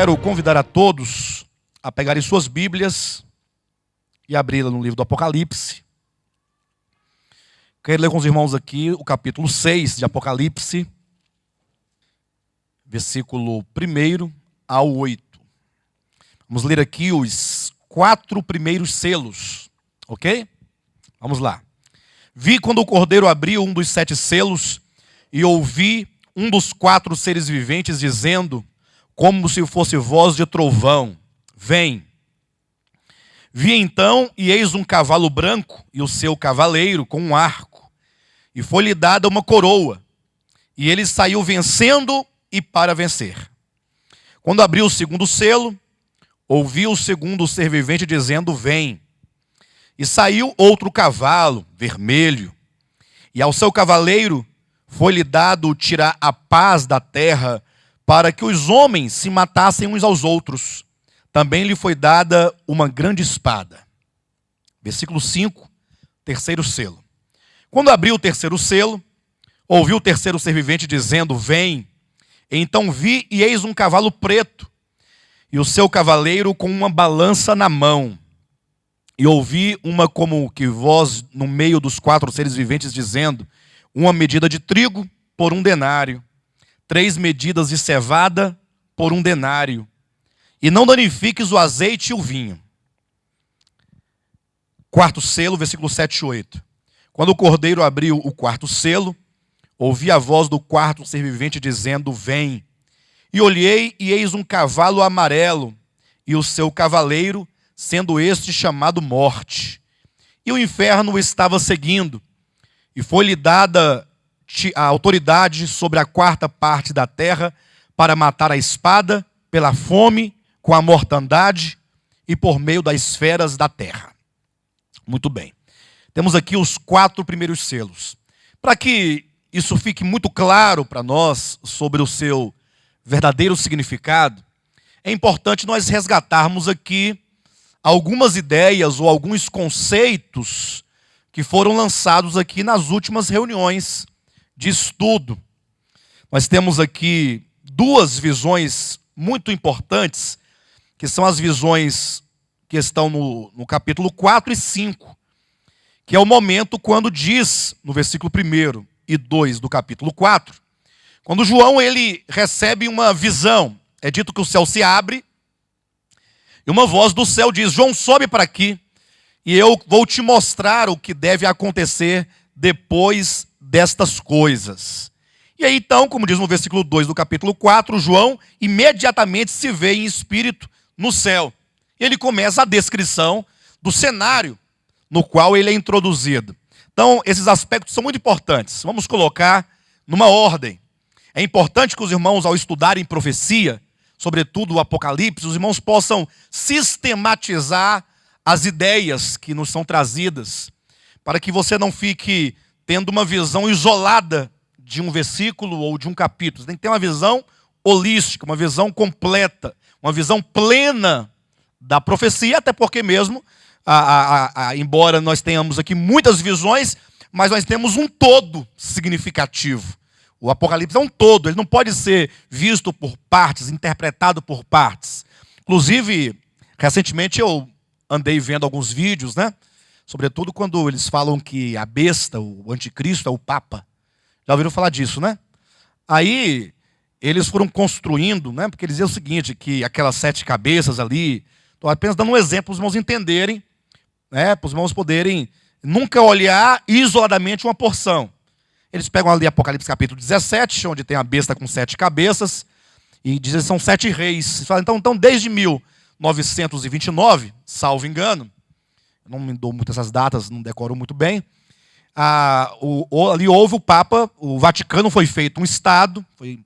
quero convidar a todos a pegarem suas Bíblias e abri-la no livro do Apocalipse. Quero ler com os irmãos aqui o capítulo 6 de Apocalipse, versículo 1 ao 8. Vamos ler aqui os 4 primeiros selos, ok? Vamos lá. Vi quando o Cordeiro abriu um dos 7 selos e ouvi um dos 4 seres viventes dizendo, como se fosse voz de trovão, vem. Vi então, e eis um cavalo branco, e o seu cavaleiro com um arco, e foi-lhe dada uma coroa, e ele saiu vencendo e para vencer. Quando abriu o segundo selo, ouvi o segundo ser vivente dizendo, vem. E saiu outro cavalo, vermelho, e ao seu cavaleiro foi-lhe dado tirar a paz da terra, para que os homens se matassem uns aos outros. Também lhe foi dada uma grande espada. Versículo 5, terceiro selo. Quando abriu o terceiro selo, ouvi o terceiro ser vivente dizendo, vem. Então vi e eis um cavalo preto, e o seu cavaleiro com uma balança na mão. E ouvi uma como que voz no meio dos 4 seres viventes dizendo, uma medida de trigo por 1 denário, 3 medidas de cevada por 1 denário. E não danifiques o azeite e o vinho. 4º selo, versículo 7 e 8. Quando o Cordeiro abriu o 4º selo, ouvi a voz do 4º ser vivente dizendo, vem. E olhei, e eis um cavalo amarelo, e o seu cavaleiro, sendo este chamado Morte. E o inferno o estava seguindo, e foi-lhe dada a autoridade sobre a 4ª parte da terra, para matar a espada, pela fome, com a mortandade e por meio das esferas da terra. Muito bem. Temos aqui os 4 primeiros selos. Para que isso fique muito claro para nós sobre o seu verdadeiro significado, é importante nós resgatarmos aqui algumas ideias ou alguns conceitos que foram lançados aqui nas últimas reuniões de estudo. Nós temos aqui 2 visões muito importantes, que são as visões que estão no capítulo 4 e 5, que é o momento quando diz, no versículo 1 e 2 do capítulo 4, quando João ele recebe uma visão, é dito que o céu se abre, e uma voz do céu diz, João, sobe para aqui, e eu vou te mostrar o que deve acontecer depois destas coisas. E aí então, como diz no versículo 2 do capítulo 4, João imediatamente se vê em espírito no céu. Ele começa a descrição do cenário no qual ele é introduzido. Então, esses aspectos são muito importantes. Vamos colocar numa ordem. É importante que os irmãos, ao estudarem profecia, sobretudo o Apocalipse, os irmãos possam sistematizar as ideias que nos são trazidas, para que você não fique tendo uma visão isolada de um versículo ou de um capítulo. Você tem que ter uma visão holística, uma visão completa, uma visão plena da profecia, até porque mesmo, embora nós tenhamos aqui muitas visões, mas nós temos um todo significativo. O Apocalipse é um todo, ele não pode ser visto por partes, interpretado por partes. Inclusive, recentemente eu andei vendo alguns vídeos, né? Sobretudo quando eles falam que a besta, o anticristo, é o Papa. Já ouviram falar disso, né? Aí eles foram construindo, né? Porque eles diziam o seguinte, que aquelas 7 cabeças ali, estou apenas dando um exemplo para os irmãos entenderem, né? Para os irmãos poderem nunca olhar isoladamente uma porção. Eles pegam ali Apocalipse capítulo 17, onde tem a besta com 7 cabeças, e dizem que são 7 reis. Eles falam, então desde 1929, salvo engano, não me dou muito essas datas, não decoro muito bem, ali houve o Papa, o Vaticano foi feito um Estado, foi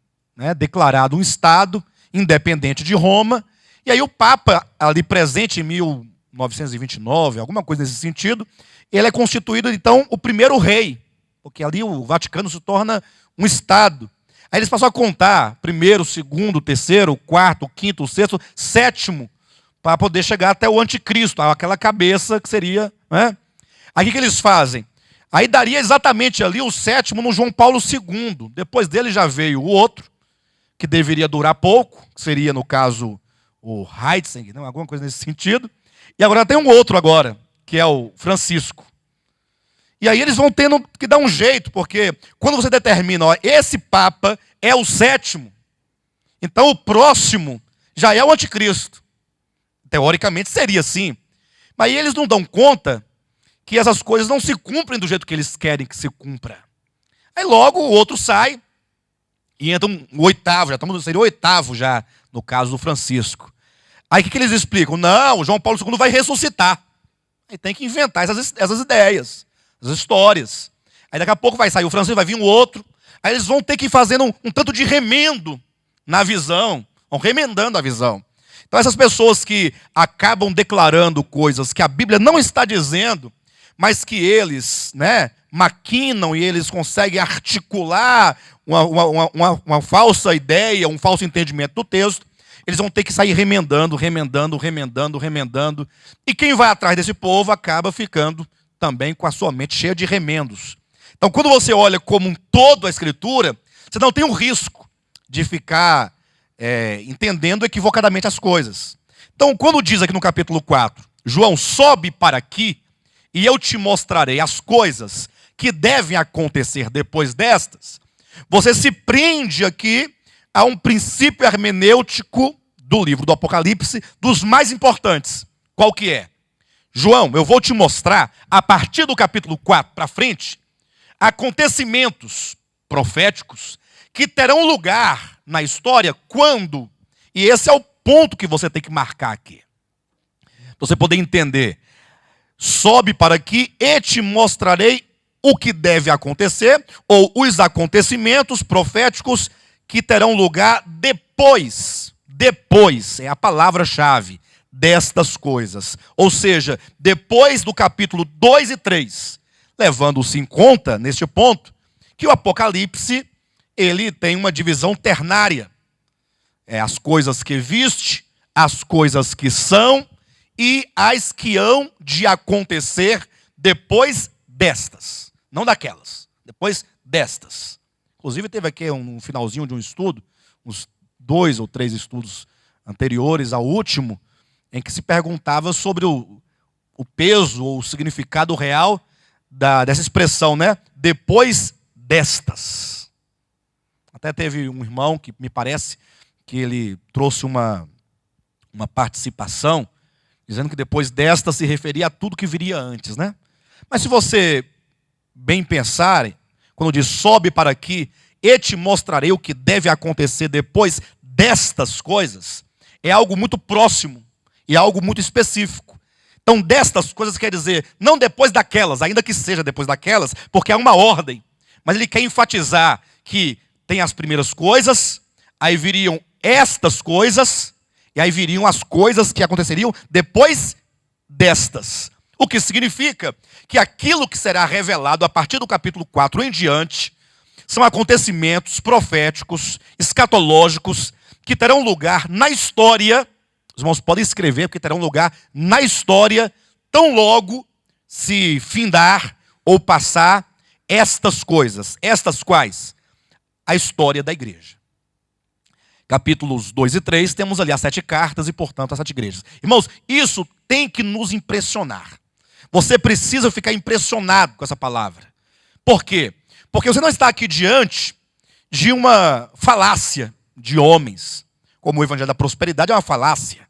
declarado um Estado independente de Roma, e aí o Papa, ali presente em 1929, alguma coisa nesse sentido, ele é constituído, então, o primeiro rei, porque ali o Vaticano se torna um Estado. Aí eles passam a contar, 1º, 2º, 3º, 4º, 5º, 6º, 7º, para poder chegar até o anticristo, aquela cabeça que seria, né? Aí o que eles fazem? Aí daria exatamente ali o 7º no João Paulo II. Depois dele já veio o outro, que deveria durar pouco, que seria, no caso, o Heitzing, não, alguma coisa nesse sentido. E agora tem um outro agora, que é o Francisco. E aí eles vão tendo que dar um jeito, porque quando você determina, ó, esse Papa é o 7º, então o próximo já é o anticristo. Teoricamente seria assim. Mas aí eles não dão conta que essas coisas não se cumprem do jeito que eles querem que se cumpra. Aí logo o outro sai e entra o 8º, seria o 8º já, no caso do Francisco. Aí o que eles explicam? Não, o João Paulo II vai ressuscitar. Aí tem que inventar essas ideias, as histórias. Aí daqui a pouco vai sair o Francisco, vai vir um outro. Aí eles vão ter que ir fazendo um tanto de remendo na visão, vão remendando a visão. Então essas pessoas que acabam declarando coisas que a Bíblia não está dizendo, mas que eles, né, maquinam e eles conseguem articular uma falsa ideia, um falso entendimento do texto, eles vão ter que sair remendando. E quem vai atrás desse povo acaba ficando também com a sua mente cheia de remendos. Então, quando você olha como um todo a Escritura, você não tem o risco de ficar entendendo equivocadamente as coisas. Então, quando diz aqui no capítulo 4, João, sobe para aqui e eu te mostrarei as coisas que devem acontecer depois destas, você se prende aqui a um princípio hermenêutico do livro do Apocalipse, dos mais importantes. Qual que é? João, eu vou te mostrar, a partir do capítulo 4 para frente, acontecimentos proféticos que terão lugar na história quando, e esse é o ponto que você tem que marcar aqui, para você poder entender. Sobe para aqui e te mostrarei o que deve acontecer, ou os acontecimentos proféticos que terão lugar depois, é a palavra-chave, destas coisas. Ou seja, depois do capítulo 2 e 3, levando-se em conta, neste ponto, que o Apocalipse, ele tem uma divisão ternária. As coisas que viste, as coisas que são e as que hão de acontecer depois destas. Não daquelas, depois destas. Inclusive teve aqui um finalzinho de um estudo, uns 2 ou 3 estudos anteriores ao último, em que se perguntava sobre o peso ou o significado real dessa expressão, né? Depois destas. Até teve um irmão que me parece que ele trouxe uma participação, dizendo que depois desta se referia a tudo que viria antes, né? Mas se você bem pensar, quando diz sobe para aqui e te mostrarei o que deve acontecer depois destas coisas, é algo muito próximo e algo muito específico. Então destas coisas quer dizer, não depois daquelas, ainda que seja depois daquelas, porque é uma ordem. Mas ele quer enfatizar que tem as primeiras coisas, aí viriam estas coisas, e aí viriam as coisas que aconteceriam depois destas. O que significa que aquilo que será revelado a partir do capítulo 4 em diante são acontecimentos proféticos, escatológicos, que terão lugar na história. Os irmãos podem escrever, porque terão lugar na história, tão logo se findar ou passar estas coisas. Estas quais? A história da igreja. Capítulos 2 e 3, temos ali as 7 cartas e, portanto, as 7 igrejas. Irmãos, isso tem que nos impressionar. Você precisa ficar impressionado com essa palavra. Por quê? Porque você não está aqui diante de uma falácia de homens, como o evangelho da prosperidade é uma falácia.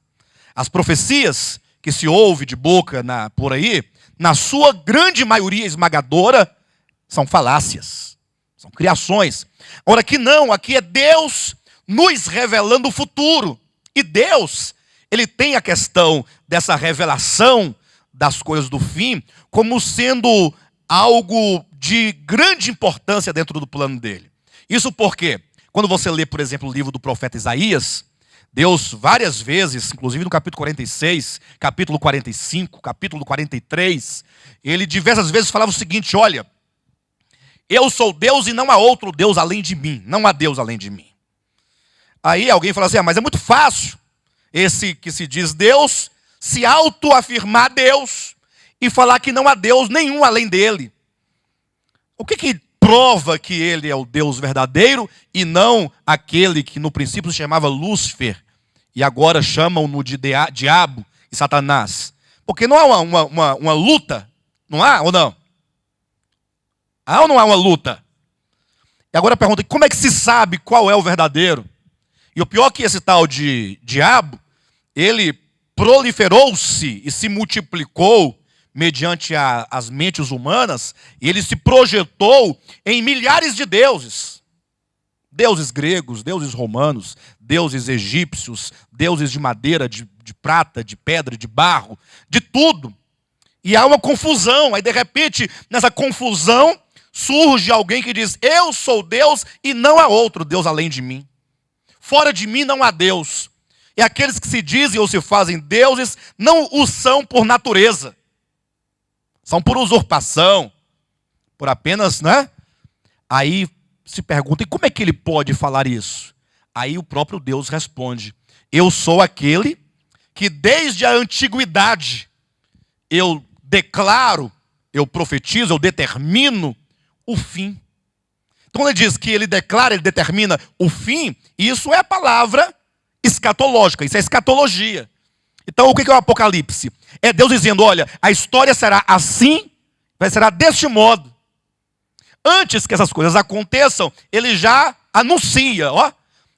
As profecias que se ouve de boca por aí, na sua grande maioria esmagadora, são falácias, são criações. Ora, aqui não, aqui é Deus nos revelando o futuro. E Deus, ele tem a questão dessa revelação das coisas do fim como sendo algo de grande importância dentro do plano dele. Isso porque, quando você lê, por exemplo, o livro do profeta Isaías, Deus várias vezes, inclusive no capítulo 46, capítulo 45, capítulo 43, ele diversas vezes falava o seguinte: olha, eu sou Deus e não há outro Deus além de mim, não há Deus além de mim. Aí alguém fala assim, mas é muito fácil esse que se diz Deus se autoafirmar Deus e falar que não há Deus nenhum além dele. O que prova que ele é o Deus verdadeiro e não aquele que no princípio se chamava Lúcifer e agora chamam-no de diabo e Satanás. Porque não há uma luta, não há ou não? Há ou não há uma luta? E agora a pergunta, como é que se sabe qual é o verdadeiro? E o pior é que esse tal de diabo, ele proliferou-se e se multiplicou mediante as mentes humanas, e ele se projetou em milhares de deuses. Deuses gregos, deuses romanos, deuses egípcios, deuses de madeira, de prata, de pedra, de barro, de tudo. E há uma confusão, aí de repente, nessa confusão, surge alguém que diz, eu sou Deus e não há outro Deus além de mim. Fora de mim não há Deus. E aqueles que se dizem ou se fazem deuses, não o são por natureza. São por usurpação, por apenas, né? Aí se pergunta, e como é que ele pode falar isso? Aí o próprio Deus responde, eu sou aquele que desde a antiguidade eu declaro, eu profetizo, eu determino o fim. Então ele diz que ele declara, ele determina o fim, e isso é a palavra escatológica, isso é escatologia. Então o que é o Apocalipse? É Deus dizendo, olha, a história será assim, será deste modo. Antes que essas coisas aconteçam, ele já anuncia, ó.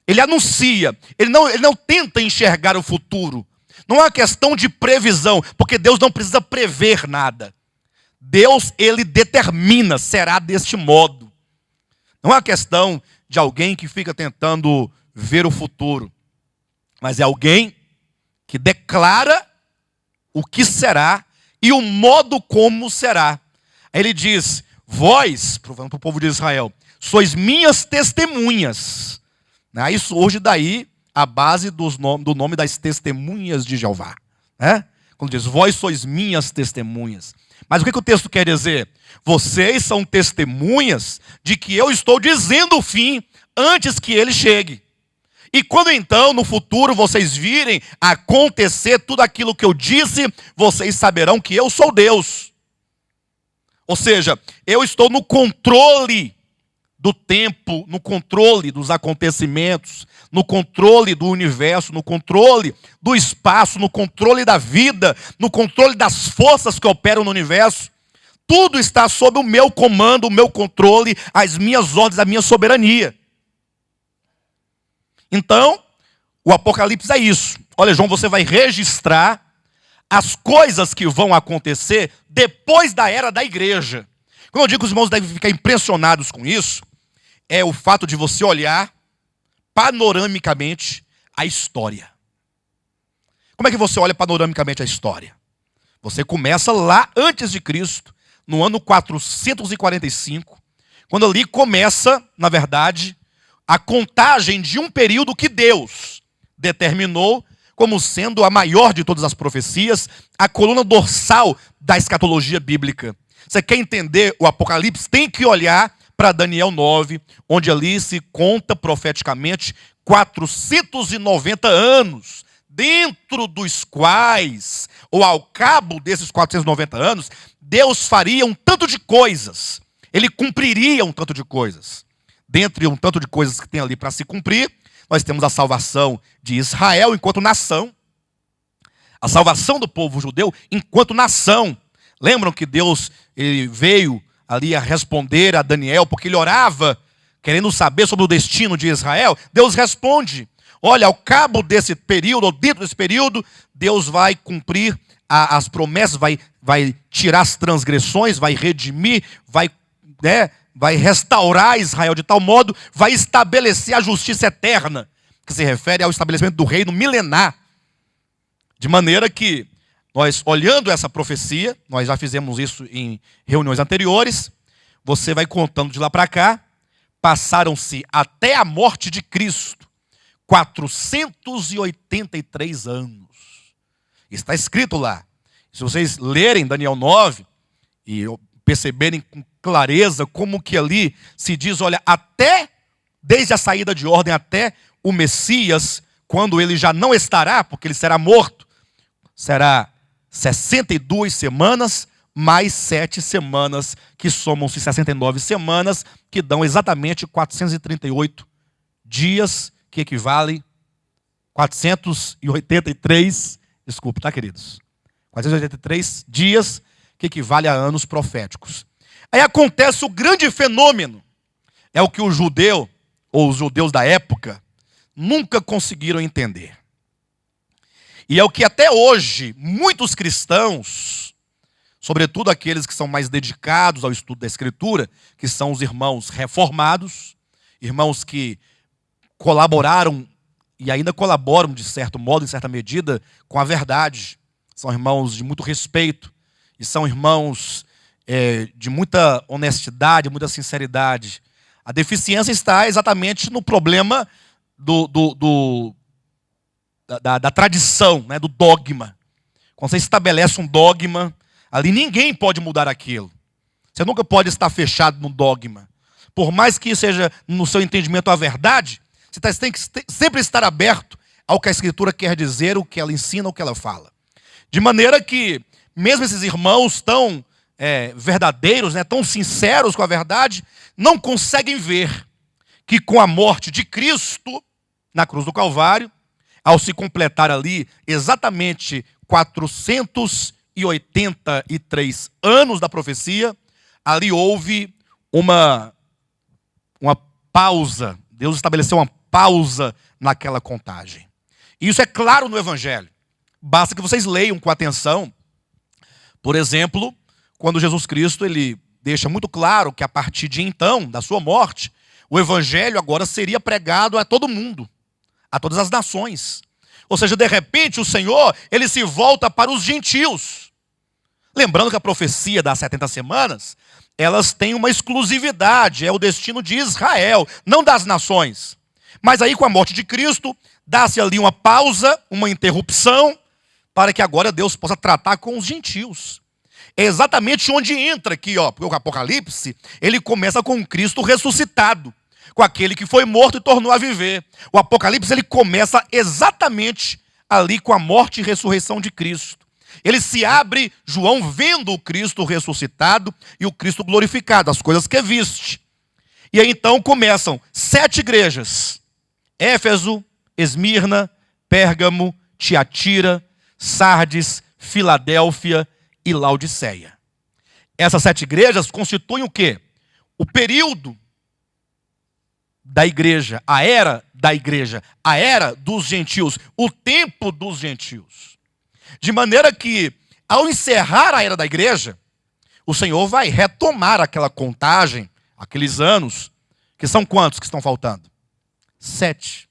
Ele anuncia, ele não tenta enxergar o futuro. Não é uma questão de previsão, porque Deus não precisa prever nada. Deus, ele determina, será deste modo. Não é uma questão de alguém que fica tentando ver o futuro, mas é alguém que declara o que será e o modo como será. Aí ele diz, vós, falando para o povo de Israel, sois minhas testemunhas. Aí surge daí a base do nome das testemunhas de Jeová. Quando diz, vós sois minhas testemunhas. Mas o que o texto quer dizer? Vocês são testemunhas de que eu estou dizendo o fim antes que ele chegue. E quando então, no futuro, vocês virem acontecer tudo aquilo que eu disse, vocês saberão que eu sou Deus. Ou seja, eu estou no controle do tempo, no controle dos acontecimentos, no controle do universo, no controle do espaço, no controle da vida, no controle das forças que operam no universo. Tudo está sob o meu comando, o meu controle, as minhas ordens, a minha soberania. Então, o Apocalipse é isso. Olha, João, você vai registrar as coisas que vão acontecer depois da era da igreja. Quando eu digo que os irmãos devem ficar impressionados com isso, é o fato de você olhar panoramicamente a história. Como é que você olha panoramicamente a história? Você começa lá antes de Cristo, no ano 445, quando ali começa, na verdade, a contagem de um período que Deus determinou como sendo a maior de todas as profecias, a coluna dorsal da escatologia bíblica. Você quer entender o Apocalipse? Tem que olhar para Daniel 9, onde ali se conta profeticamente 490 anos, dentro dos quais, ou ao cabo desses 490 anos, Deus faria um tanto de coisas. Ele cumpriria um tanto de coisas. Dentre um tanto de coisas que tem ali para se cumprir, nós temos a salvação de Israel enquanto nação, a salvação do povo judeu enquanto nação. Lembram que Deus ele veio ali a responder a Daniel, porque ele orava, querendo saber sobre o destino de Israel? Deus responde, olha, ao cabo desse período, ou dentro desse período, Deus vai cumprir as promessas, vai tirar as transgressões, vai redimir, vai restaurar Israel de tal modo, vai estabelecer a justiça eterna, que se refere ao estabelecimento do reino milenar. De maneira que nós, olhando essa profecia, nós já fizemos isso em reuniões anteriores, você vai contando de lá para cá, passaram-se até a morte de Cristo 483 anos. Está escrito lá. Se vocês lerem Daniel 9 e perceberem com clareza como que ali se diz, olha, até desde a saída de ordem até o Messias, quando ele já não estará, porque ele será morto, será 62 semanas, mais 7 semanas, que somam-se 69 semanas, que dão exatamente 438 dias, que equivalem 483, desculpe, tá, queridos? 483 dias, que equivale a anos proféticos. Aí acontece o grande fenômeno. É o que o judeu, ou os judeus da época, nunca conseguiram entender. E é o que até hoje muitos cristãos, sobretudo aqueles que são mais dedicados ao estudo da Escritura, que são os irmãos reformados, irmãos que colaboraram e ainda colaboram de certo modo, em certa medida, com a verdade. São irmãos de muito respeito e são irmãos de muita honestidade, muita sinceridade. A deficiência está exatamente no problema da tradição, né, do dogma. Quando você estabelece um dogma, ali ninguém pode mudar aquilo. Você nunca pode estar fechado no dogma. Por mais que seja no seu entendimento a verdade, você tem que sempre estar aberto ao que a Escritura quer dizer, o que ela ensina, o que ela fala. De maneira que, mesmo esses irmãos tão verdadeiros, né, tão sinceros com a verdade, não conseguem ver que com a morte de Cristo na cruz do Calvário, ao se completar ali exatamente 483 anos da profecia, ali houve uma pausa. Deus estabeleceu uma pausa naquela contagem. Isso é claro no Evangelho. Basta que vocês leiam com atenção. Por exemplo, quando Jesus Cristo ele deixa muito claro que a partir de então, da sua morte, o Evangelho agora seria pregado a todo mundo, a todas as nações. Ou seja, de repente o Senhor, ele se volta para os gentios. Lembrando que a profecia das 70 semanas, elas têm uma exclusividade, é o destino de Israel, não das nações. Mas aí com a morte de Cristo, dá-se ali uma pausa, uma interrupção, para que agora Deus possa tratar com os gentios. É exatamente onde entra aqui, porque o Apocalipse, ele começa com Cristo ressuscitado, com aquele que foi morto e tornou a viver. O Apocalipse, ele começa exatamente ali com a morte e ressurreição de Cristo. Ele se abre, João vendo o Cristo ressuscitado e o Cristo glorificado, as coisas que viste. E aí então começam 7 igrejas: Éfeso, Esmirna, Pérgamo, Tiatira, Sardes, Filadélfia e Laodiceia. Essas 7 igrejas constituem o quê? O período da igreja, a era da igreja, a era dos gentios, o tempo dos gentios. De maneira que, ao encerrar a era da igreja, o Senhor vai retomar aquela contagem, aqueles anos, que são quantos que estão faltando? 7.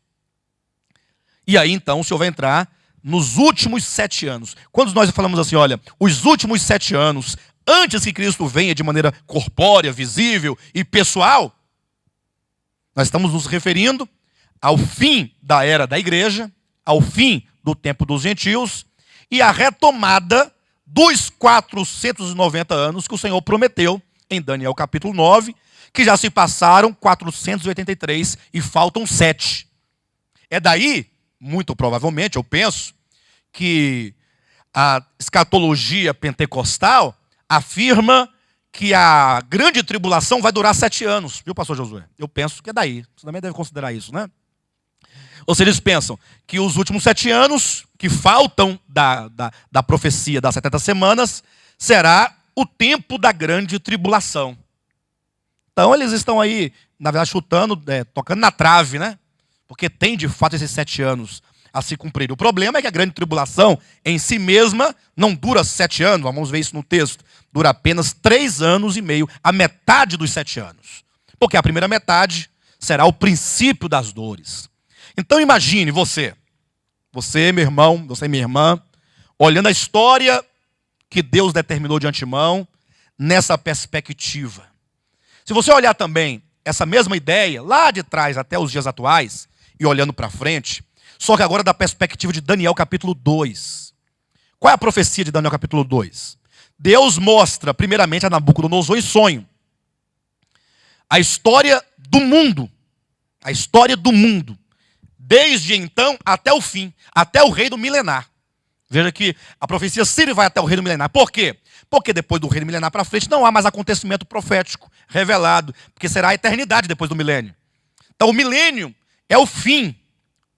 E aí então o Senhor vai entrar nos últimos 7 anos. Quando nós falamos assim, olha, os últimos 7 anos, antes que Cristo venha de maneira corpórea, visível e pessoal, nós estamos nos referindo ao fim da era da igreja, ao fim do tempo dos gentios e à retomada dos 490 anos que o Senhor prometeu em Daniel capítulo 9, que já se passaram 483 e faltam 7. É daí, muito provavelmente, eu penso, que a escatologia pentecostal afirma que a grande tribulação vai durar 7 anos. Viu, pastor Josué? Eu penso que é daí. Você também deve considerar isso, né? Ou seja, eles pensam que os últimos 7 anos que faltam da profecia das 70 semanas será o tempo da grande tribulação. Então eles estão aí, na verdade, chutando, tocando na trave, né? Porque tem de fato esses 7 anos a se cumprir. O problema é que a grande tribulação em si mesma não dura 7 anos, vamos ver isso no texto, dura apenas 3 anos e meio, a metade dos 7 anos. Porque a primeira metade será o princípio das dores. Então imagine você, meu irmão, você minha irmã, olhando a história que Deus determinou de antemão, nessa perspectiva. Se você olhar também essa mesma ideia, lá de trás até os dias atuais, e olhando para frente, só que agora da perspectiva de Daniel capítulo 2. Qual é a profecia de Daniel capítulo 2? Deus mostra primeiramente a Nabucodonosor em sonho a história do mundo, desde então até o fim, até o reino milenar. Veja que a profecia sempre vai até o reino milenar. Por quê? Porque depois do reino milenar para frente não há mais acontecimento profético revelado, porque será a eternidade depois do milênio. Então o milênio é o fim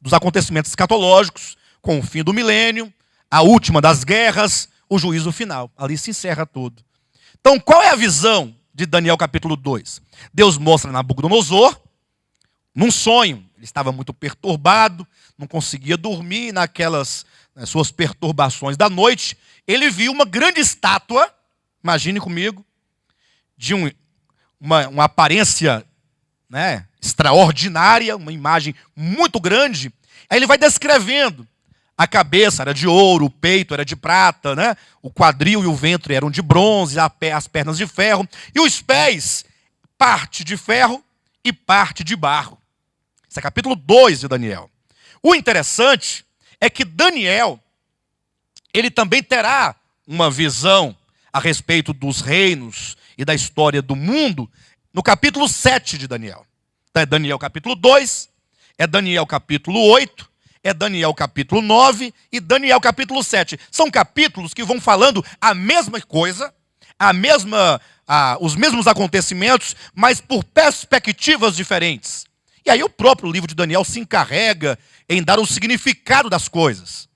dos acontecimentos escatológicos, com o fim do milênio, a última das guerras, o juízo final. Ali se encerra tudo. Então, qual é a visão de Daniel capítulo 2? Deus mostra a Nabucodonosor, num sonho. Ele estava muito perturbado, não conseguia dormir naquelas suas perturbações da noite. Ele viu uma grande estátua, imagine comigo, de uma aparência, né, extraordinária, uma imagem muito grande. Aí ele vai descrevendo. A cabeça era de ouro, o peito era de prata, né? O quadril e o ventre eram de bronze, as pernas de ferro, e os pés, parte de ferro e parte de barro. Esse é capítulo 2 de Daniel. O interessante é que Daniel, ele também terá uma visão a respeito dos reinos e da história do mundo no capítulo 7 de Daniel. Então é Daniel capítulo 2, é Daniel capítulo 8, é Daniel capítulo 9 e Daniel capítulo 7. São capítulos que vão falando a mesma coisa, os mesmos acontecimentos, mas por perspectivas diferentes. E aí o próprio livro de Daniel se encarrega em dar o significado das coisas.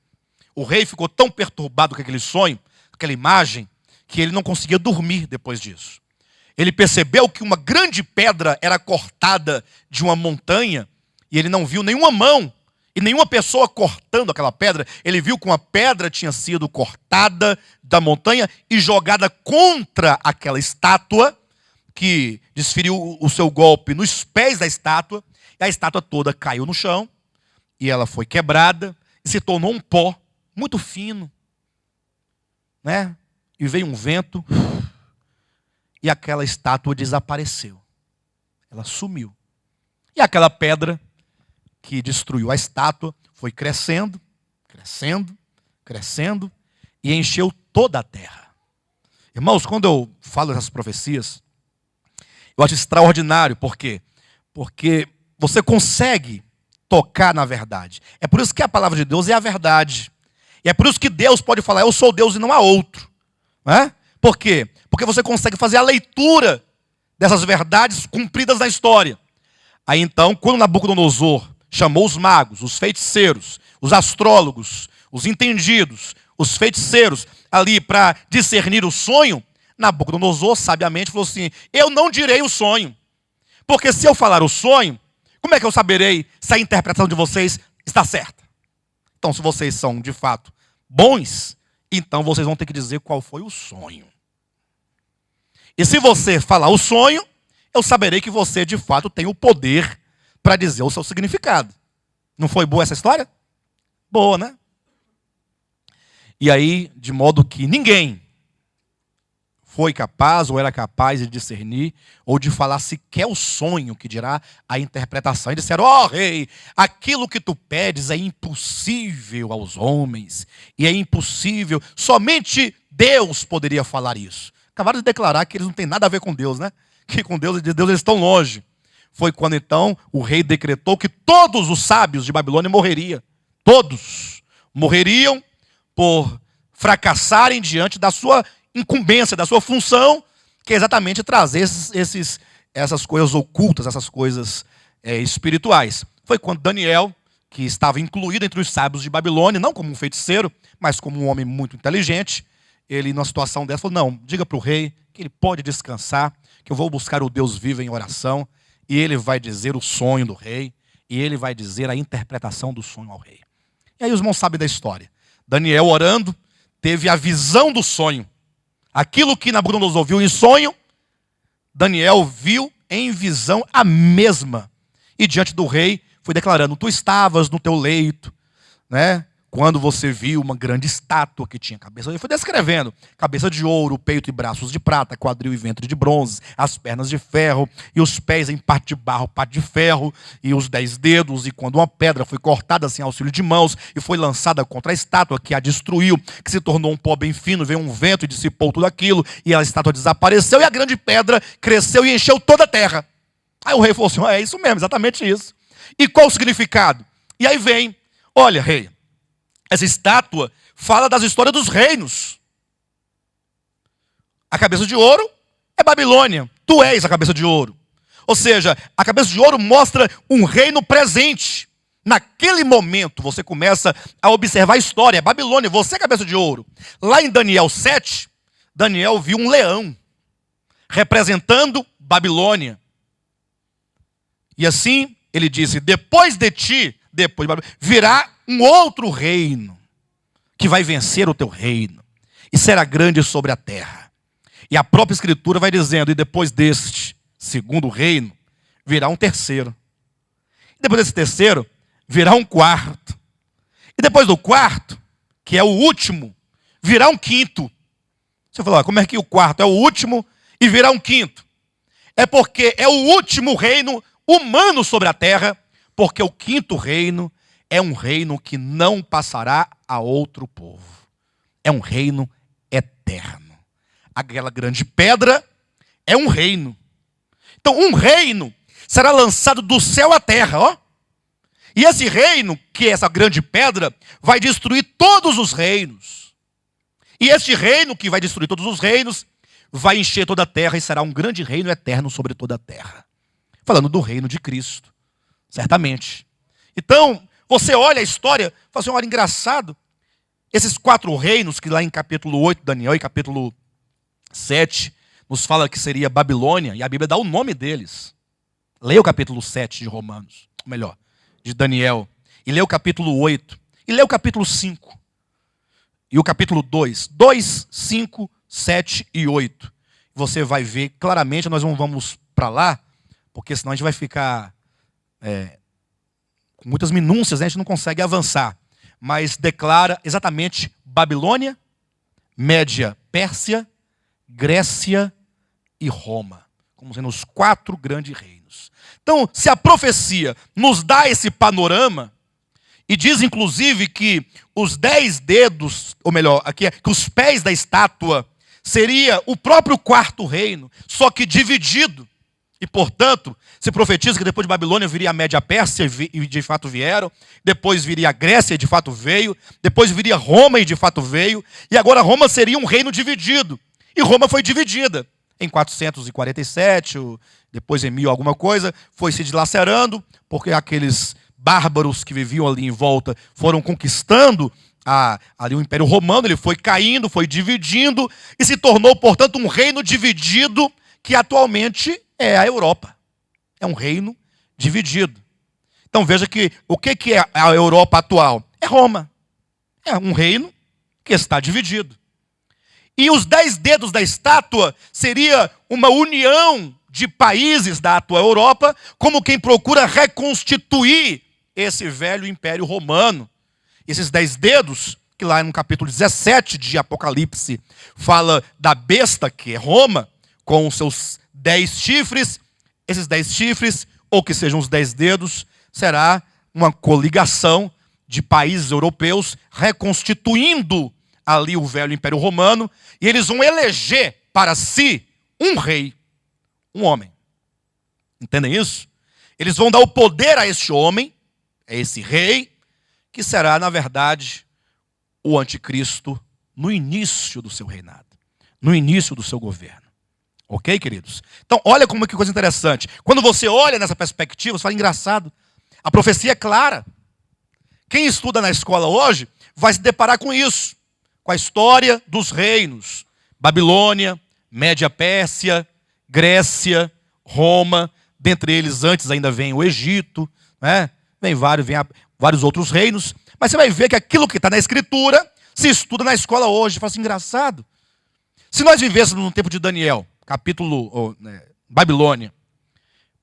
O rei ficou tão perturbado com aquele sonho, aquela imagem, que ele não conseguia dormir depois disso. Ele percebeu que uma grande pedra era cortada de uma montanha e ele não viu nenhuma mão e nenhuma pessoa cortando aquela pedra. Ele viu que uma pedra tinha sido cortada da montanha e jogada contra aquela estátua, que desferiu o seu golpe nos pés da estátua, e a estátua toda caiu no chão, e ela foi quebrada, e se tornou um pó muito fino, né? E veio um vento, e aquela estátua desapareceu. Ela sumiu. E aquela pedra que destruiu a estátua foi crescendo, crescendo, crescendo, e encheu toda a terra. Irmãos, quando eu falo dessas profecias, eu acho extraordinário. Por quê? Porque você consegue tocar na verdade. É por isso que a palavra de Deus é a verdade. E é por isso que Deus pode falar, eu sou Deus e não há outro. Não é? Por quê? Porque você consegue fazer a leitura dessas verdades cumpridas na história. Aí então, quando Nabucodonosor chamou os magos, os feiticeiros, os astrólogos, os entendidos, os feiticeiros ali para discernir o sonho, Nabucodonosor sabiamente falou assim, eu não direi o sonho. Porque se eu falar o sonho, como é que eu saberei se a interpretação de vocês está certa? Então, se vocês são de fato bons, então vocês vão ter que dizer qual foi o sonho. E se você falar o sonho, eu saberei que você de fato tem o poder para dizer o seu significado. Não foi boa essa história? Boa, né? E aí, de modo que ninguém foi capaz ou era capaz de discernir ou de falar sequer o sonho, que dirá a interpretação. E disseram, ó rei, aquilo que tu pedes é impossível aos homens, e é impossível, somente Deus poderia falar isso. Acabaram de declarar que eles não têm nada a ver com Deus, né? Que com Deus e de Deus eles estão longe. Foi quando então o rei decretou que todos os sábios de Babilônia morreriam. Todos morreriam por fracassarem diante da sua incumbência, da sua função, que é exatamente trazer essas coisas ocultas, essas coisas espirituais. Foi quando Daniel, que estava incluído entre os sábios de Babilônia, não como um feiticeiro, mas como um homem muito inteligente, ele, numa situação dessa, falou, não, diga para o rei que ele pode descansar, que eu vou buscar o Deus vivo em oração, e ele vai dizer o sonho do rei, e ele vai dizer a interpretação do sonho ao rei. E aí os irmãos sabem da história. Daniel, orando, teve a visão do sonho. Aquilo que Nabucodonosor viu em sonho, Daniel viu em visão a mesma. E diante do rei foi declarando, tu estavas no teu leito, né? Quando você viu uma grande estátua que tinha cabeça, ele foi descrevendo, cabeça de ouro, peito e braços de prata, quadril e ventre de bronze, as pernas de ferro, e os pés em parte de barro, parte de ferro, e os 10 dedos, e quando uma pedra foi cortada sem auxílio de mãos, e foi lançada contra a estátua, que a destruiu, que se tornou um pó bem fino, veio um vento e dissipou tudo aquilo, e a estátua desapareceu, e a grande pedra cresceu e encheu toda a terra. Aí o rei falou assim, é isso mesmo, exatamente isso. E qual o significado? E aí vem, olha rei, essa estátua fala das histórias dos reinos. A cabeça de ouro é Babilônia. Tu és a cabeça de ouro. Ou seja, a cabeça de ouro mostra um reino presente. Naquele momento, você começa a observar a história. Babilônia, você é cabeça de ouro. Lá em Daniel 7, Daniel viu um leão representando Babilônia. E assim, ele disse, depois de ti, depois de Babilônia, virá um outro reino que vai vencer o teu reino e será grande sobre a terra. E a própria Escritura vai dizendo, e depois deste segundo reino, virá um terceiro. E depois desse terceiro, virá um quarto. E depois do quarto, que é o último, virá um quinto. Você falou, como é que o quarto é o último e virá um quinto? É porque é o último reino humano sobre a terra, porque o quinto reino é um reino que não passará a outro povo. É um reino eterno. Aquela grande pedra é um reino. Então, um reino será lançado do céu à terra, ó. E esse reino, que é essa grande pedra, vai destruir todos os reinos. E este reino, que vai destruir todos os reinos, vai encher toda a terra e será um grande reino eterno sobre toda a terra. Falando do reino de Cristo, certamente. Então, você olha a história, fala assim, olha, engraçado, esses 4 reinos, que lá em capítulo 8 de Daniel e capítulo 7, nos fala que seria Babilônia, e a Bíblia dá o nome deles. Leia o capítulo 7 de Romanos, ou melhor, de Daniel, e lê o capítulo 8, e lê o capítulo 5, e o capítulo 2, 2, 5, 7 e 8. Você vai ver claramente, nós não vamos para lá, porque senão a gente vai ficar com muitas minúcias, né? A gente não consegue avançar. Mas declara exatamente Babilônia, Média Pérsia, Grécia e Roma, como sendo os 4 grandes reinos. Então, se a profecia nos dá esse panorama, e diz inclusive que os 10 dedos, ou melhor, aqui que os pés da estátua seria o próprio 4º reino, só que dividido. E, portanto, se profetiza que depois de Babilônia viria a Média Pérsia, e de fato vieram. Depois viria a Grécia, e de fato veio. Depois viria Roma, e de fato veio. E agora Roma seria um reino dividido. E Roma foi dividida. Em 447, depois em 1000 alguma coisa, foi se dilacerando, porque aqueles bárbaros que viviam ali em volta foram conquistando ali o Império Romano. Ele foi caindo, foi dividindo, e se tornou, portanto, um reino dividido, que atualmente é a Europa. É um reino dividido. Então veja que o que é a Europa atual? É Roma. É um reino que está dividido. E os 10 dedos da estátua seria uma união de países da atual Europa, como quem procura reconstituir esse velho Império Romano. Esses 10 dedos, que lá no capítulo 17 de Apocalipse fala da besta, que é Roma, com os seus 10 chifres, esses 10 chifres, ou que sejam os 10 dedos, será uma coligação de países europeus reconstituindo ali o velho Império Romano, e eles vão eleger para si um rei, um homem. Entendem isso? Eles vão dar o poder a este homem, a esse rei, que será, na verdade, o anticristo no início do seu reinado, no início do seu governo. Ok, queridos? Então, olha como que coisa interessante. Quando você olha nessa perspectiva, você fala, engraçado, a profecia é clara. Quem estuda na escola hoje vai se deparar com isso, com a história dos reinos. Babilônia, Média Pérsia, Grécia, Roma, dentre eles antes ainda vem o Egito, né? Vem vários outros reinos, mas você vai ver que aquilo que está na Escritura se estuda na escola hoje. Fala assim, engraçado. Se nós vivêssemos no tempo de Daniel, Babilônia,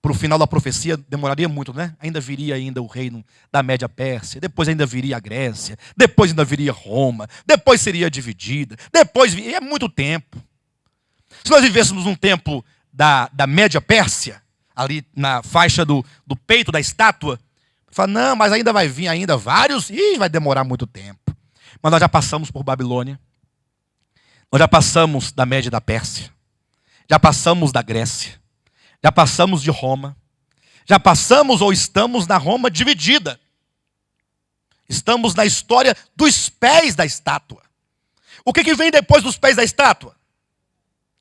para o final da profecia demoraria muito, né? Ainda viria o reino da Média Pérsia, depois ainda viria a Grécia, depois ainda viria Roma, depois seria dividida, é muito tempo. Se nós vivêssemos num tempo da Média Pérsia, ali na faixa do peito da estátua, fala, não, mas ainda vai vir vários, e vai demorar muito tempo. Mas nós já passamos por Babilônia, nós já passamos da Média da Pérsia, já passamos da Grécia, já passamos de Roma, já passamos ou estamos na Roma dividida. Estamos na história dos pés da estátua. O que vem depois dos pés da estátua?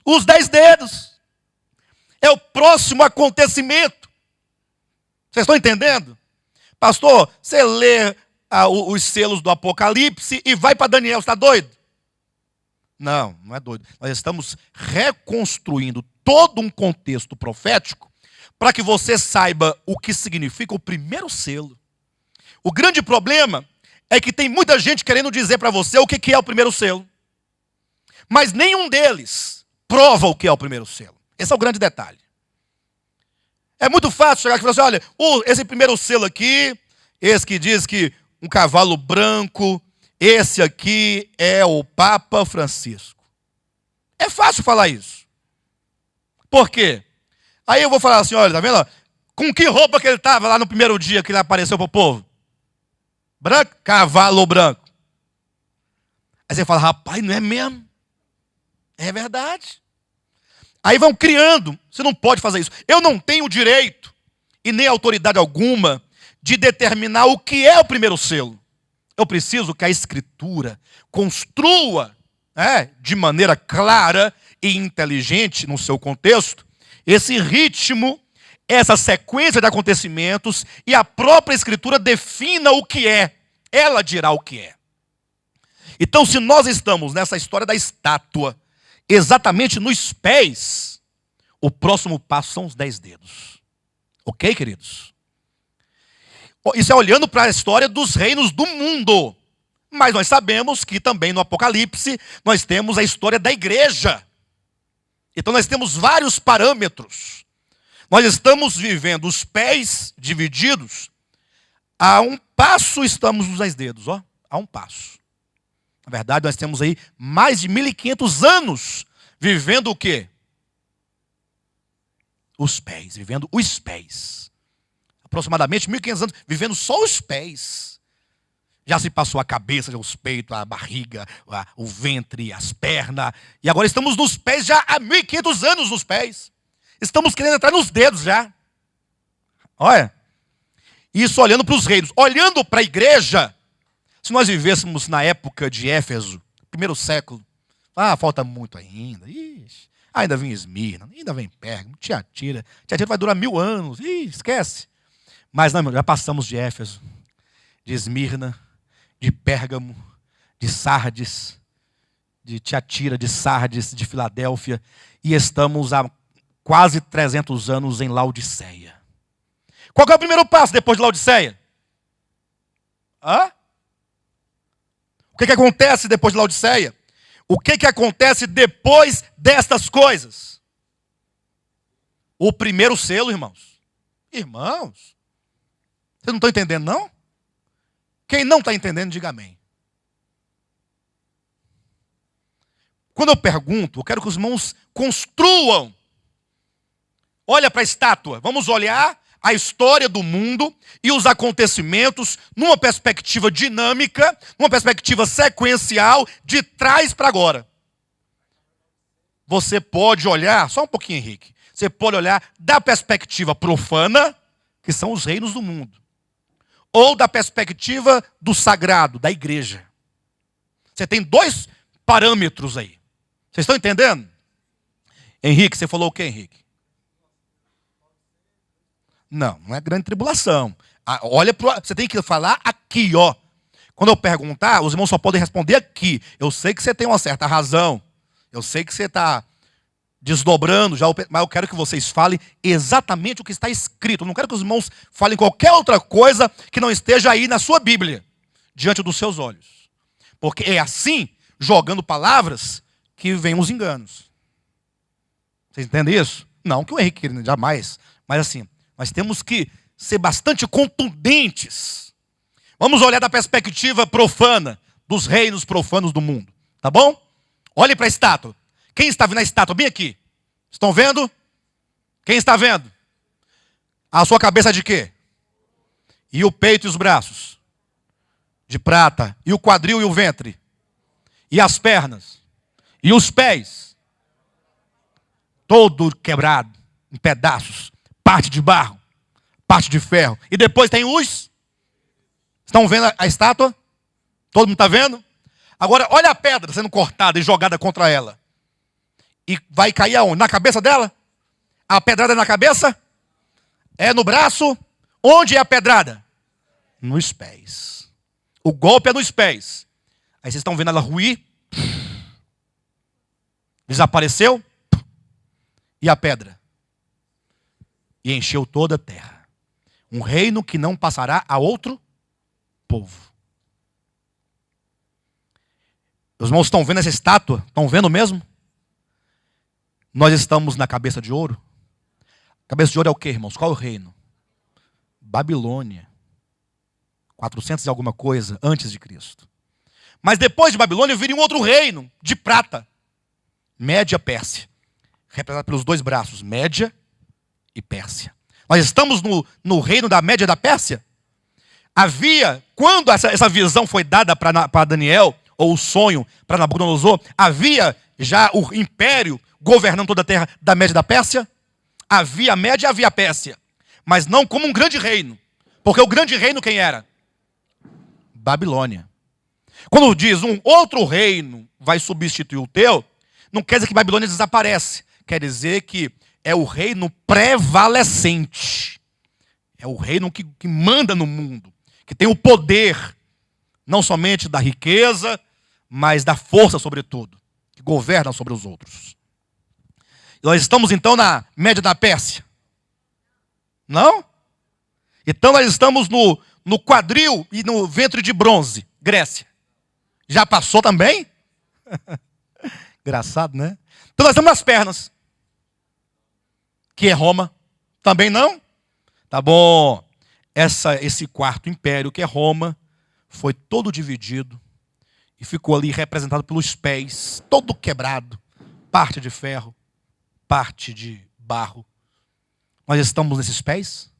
Os 10 dedos. É o próximo acontecimento. Vocês estão entendendo? Pastor, você lê os selos do Apocalipse e vai para Daniel, você está doido? Não, não é doido. Nós estamos reconstruindo todo um contexto profético para que você saiba o que significa o primeiro selo. O grande problema é que tem muita gente querendo dizer para você o que é o primeiro selo. Mas nenhum deles prova o que é o primeiro selo. Esse é o grande detalhe. É muito fácil chegar aqui e falar assim, olha, esse primeiro selo aqui, esse que diz que um cavalo branco, esse aqui é o Papa Francisco. É fácil falar isso. Por quê? Aí eu vou falar assim, olha, tá vendo? Com que roupa que ele estava lá no primeiro dia que ele apareceu para o povo? Branco? Cavalo branco. Aí você fala, rapaz, não é mesmo? É verdade. Aí vão criando, você não pode fazer isso. Eu não tenho direito, e nem autoridade alguma, de determinar o que é o primeiro selo. Eu preciso que a Escritura construa, de maneira clara e inteligente, no seu contexto, esse ritmo, essa sequência de acontecimentos, e a própria Escritura defina o que é. Ela dirá o que é. Então, se nós estamos nessa história da estátua, exatamente nos pés, o próximo passo são os 10 dedos. Ok, queridos? Isso é olhando para a história dos reinos do mundo. Mas nós sabemos que também no Apocalipse nós temos a história da igreja. Então nós temos vários parâmetros. Nós estamos vivendo os pés divididos. A um passo estamos nos 10 dedos, a um passo. Na verdade, nós temos aí mais de 1.500 anos vivendo o quê? Os pés, vivendo os pés. Aproximadamente 1.500 anos vivendo só os pés. Já se passou a cabeça, os peitos, a barriga, o ventre, as pernas. E agora estamos nos pés já há 1.500 anos nos pés. Estamos querendo entrar nos dedos já. Olha. Isso olhando para os reinos. Olhando para a igreja, se nós vivêssemos na época de Éfeso, primeiro século, falta muito ainda. Ixi, ainda vem Esmirna, ainda vem Pérgamo, Tiatira. Tiatira vai durar 1000 anos. Esquece. Mas não, já passamos de Éfeso, de Esmirna, de Pérgamo, de Sardes, de Tiatira, de Sardes, de Filadélfia. E estamos há quase 300 anos em Laodiceia. Qual que é o primeiro passo depois de Laodiceia? O que acontece depois de Laodiceia? O que acontece depois destas coisas? O primeiro selo, irmãos. Irmãos, vocês não estão entendendo, não? Quem não está entendendo, diga amém. Quando eu pergunto, eu quero que os irmãos construam. Olha para a estátua. Vamos olhar a história do mundo e os acontecimentos numa perspectiva dinâmica, numa perspectiva sequencial, de trás para agora. Você pode olhar, só um pouquinho, Henrique, você pode olhar da perspectiva profana, que são os reinos do mundo, ou da perspectiva do sagrado, da igreja. Você tem 2 parâmetros aí. Vocês estão entendendo? Henrique, você falou o quê, Henrique? Não é grande tribulação. Olha, você tem que falar aqui, Quando eu perguntar, os irmãos só podem responder aqui. Eu sei que você tem uma certa razão. Eu sei que você está desdobrando, mas eu quero que vocês falem exatamente o que está escrito. Eu não quero que os irmãos falem qualquer outra coisa que não esteja aí na sua Bíblia, diante dos seus olhos. Porque é assim, jogando palavras, que vem os enganos. Vocês entendem isso? Não que o Henrique jamais, mas assim, nós temos que ser bastante contundentes. Vamos olhar da perspectiva profana, dos reinos profanos do mundo. Tá bom? Olhe para a estátua. Quem está vendo a estátua? Bem aqui. Estão vendo? Quem está vendo? A sua cabeça de quê? E o peito e os braços? De prata. E o quadril e o ventre? E as pernas? E os pés? Todo quebrado, em pedaços. Parte de barro, parte de ferro. E depois tem os... Estão vendo a estátua? Todo mundo está vendo? Agora, olha a pedra sendo cortada e jogada contra ela. E vai cair aonde? Na cabeça dela? A pedrada é na cabeça? É no braço? Onde é a pedrada? Nos pés. O golpe é nos pés. Aí vocês estão vendo ela ruir. Desapareceu. E a pedra? E encheu toda a terra. Um reino que não passará a outro povo. Os irmãos estão vendo essa estátua? Estão vendo mesmo? Nós estamos na cabeça de ouro. Cabeça de ouro é o quê, irmãos? Qual é o reino? Babilônia. 400 e alguma coisa antes de Cristo. Mas depois de Babilônia viria um outro reino de prata. Média Pérsia. Representado pelos dois braços, Média e Pérsia. Nós estamos no reino da Média e da Pérsia? Havia, quando essa visão foi dada para Daniel, ou o sonho para Nabucodonosor, havia já o império governando toda a terra da Média e da Pérsia? Havia a Média e havia a Pérsia. Mas não como um grande reino. Porque o grande reino quem era? Babilônia. Quando diz um outro reino vai substituir o teu, não quer dizer que Babilônia desaparece. Quer dizer que é o reino prevalecente. É o reino que manda no mundo. Que tem o poder, não somente da riqueza, mas da força sobretudo. Que governa sobre os outros. Nós estamos então na Média da Pérsia. Não? Então nós estamos no quadril e no ventre de bronze, Grécia. Já passou também? Engraçado, né? Então nós estamos nas pernas. Que é Roma. Também não? Tá bom. Esse quarto império, que é Roma, foi todo dividido e ficou ali representado pelos pés, todo quebrado, parte de ferro, parte de barro. Nós estamos nesses pés?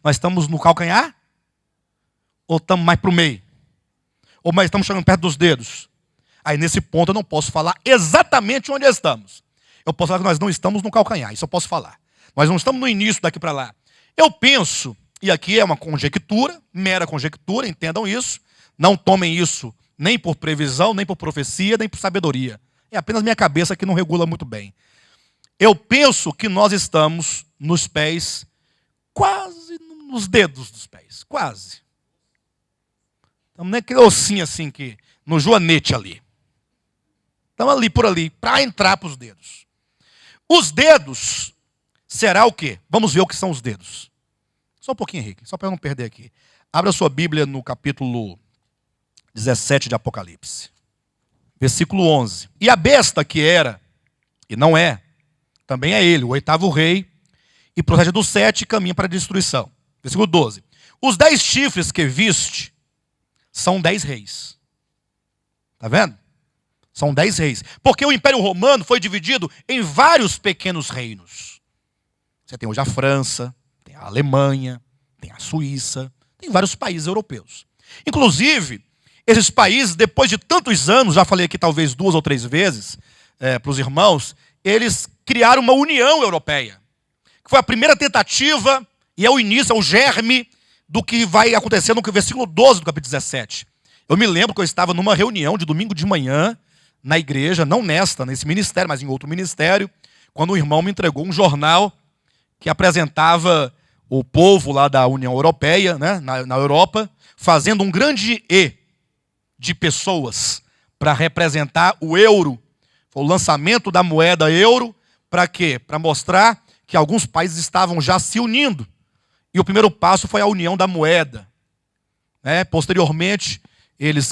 Nós estamos no calcanhar? Ou estamos mais para o meio? Ou mais estamos chegando perto dos dedos? Aí nesse ponto eu não posso falar exatamente onde estamos. Eu posso falar que nós não estamos no calcanhar, isso eu posso falar. Nós não estamos no início daqui para lá. Eu penso, e aqui é uma conjectura, mera conjectura, entendam isso. Não tomem isso nem por previsão, nem por profecia, nem por sabedoria. É apenas minha cabeça que não regula muito bem. Eu penso que nós estamos nos pés, quase nos dedos dos pés, quase. Estamos naquele ossinho assim, no joanete ali. Estamos ali por ali, para entrar para os dedos. Os dedos será o quê? Vamos ver o que são os dedos. Só um pouquinho, Henrique, só para eu não perder aqui. Abra sua Bíblia no capítulo 17 de Apocalipse. Versículo 11. E a besta que era, e não é, também é ele, o oitavo rei, e procede do 7 e caminha para a destruição. Versículo 12. Os 10 chifres que viste são 10 reis. Está vendo? São 10 reis. Porque o Império Romano foi dividido em vários pequenos reinos. Você tem hoje a França, tem a Alemanha, tem a Suíça, tem vários países europeus. Inclusive, esses países, depois de tantos anos, já falei aqui talvez 2 ou 3 vezes para os irmãos, eles criaram uma União Europeia. Que foi a primeira tentativa, e é o início, é o germe do que vai acontecer no versículo 12 do capítulo 17. Eu me lembro que eu estava numa reunião de domingo de manhã, na igreja, não nesse ministério, mas em outro ministério, quando o irmão me entregou um jornal que apresentava o povo lá da União Europeia, né, na Europa, fazendo um grande E de pessoas para representar o euro. Foi o lançamento da moeda euro, para quê? Para mostrar que alguns países estavam já se unindo. E o primeiro passo foi a união da moeda. Posteriormente, eles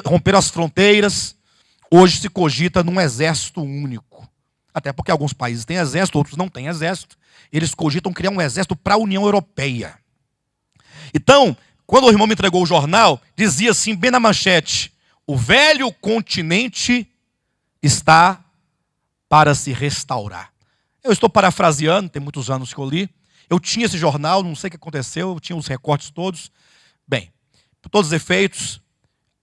romperam as fronteiras. Hoje se cogita num exército único. Até porque alguns países têm exército, outros não têm exército. Eles cogitam criar um exército para a União Europeia. Então, quando o irmão me entregou o jornal, dizia assim, bem na manchete: o velho continente está para se restaurar. Eu estou parafraseando, tem muitos anos que eu li. Eu tinha esse jornal, não sei o que aconteceu, eu tinha os recortes todos. Bem, por todos os efeitos,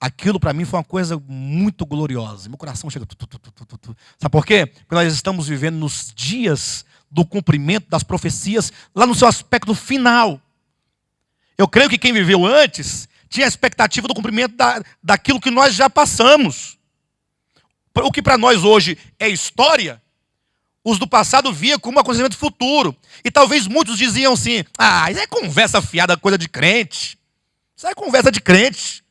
aquilo para mim foi uma coisa muito gloriosa. Meu coração chega... Sabe por quê? Porque nós estamos vivendo nos dias do cumprimento das profecias, lá no seu aspecto final. Eu creio que quem viveu antes tinha a expectativa do cumprimento daquilo que nós já passamos. O que para nós hoje é história, os do passado via como um acontecimento futuro. E talvez muitos diziam assim, isso é conversa fiada, coisa de crente. Isso é conversa de crente.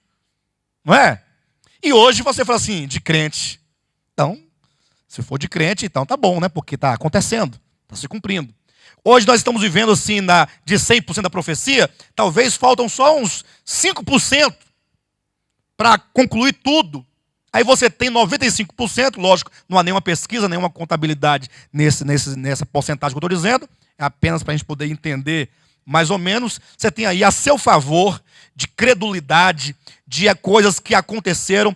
Não é? E hoje você fala assim, de crente. Então, se for de crente, então tá bom, né? Porque está acontecendo, está se cumprindo. Hoje nós estamos vivendo assim, de 100% da profecia, talvez faltam só uns 5% para concluir tudo. Aí você tem 95%, lógico, não há nenhuma pesquisa, nenhuma contabilidade nessa porcentagem que eu estou dizendo, é apenas para a gente poder entender mais ou menos. Você tem aí a seu favor de credulidade, de coisas que aconteceram,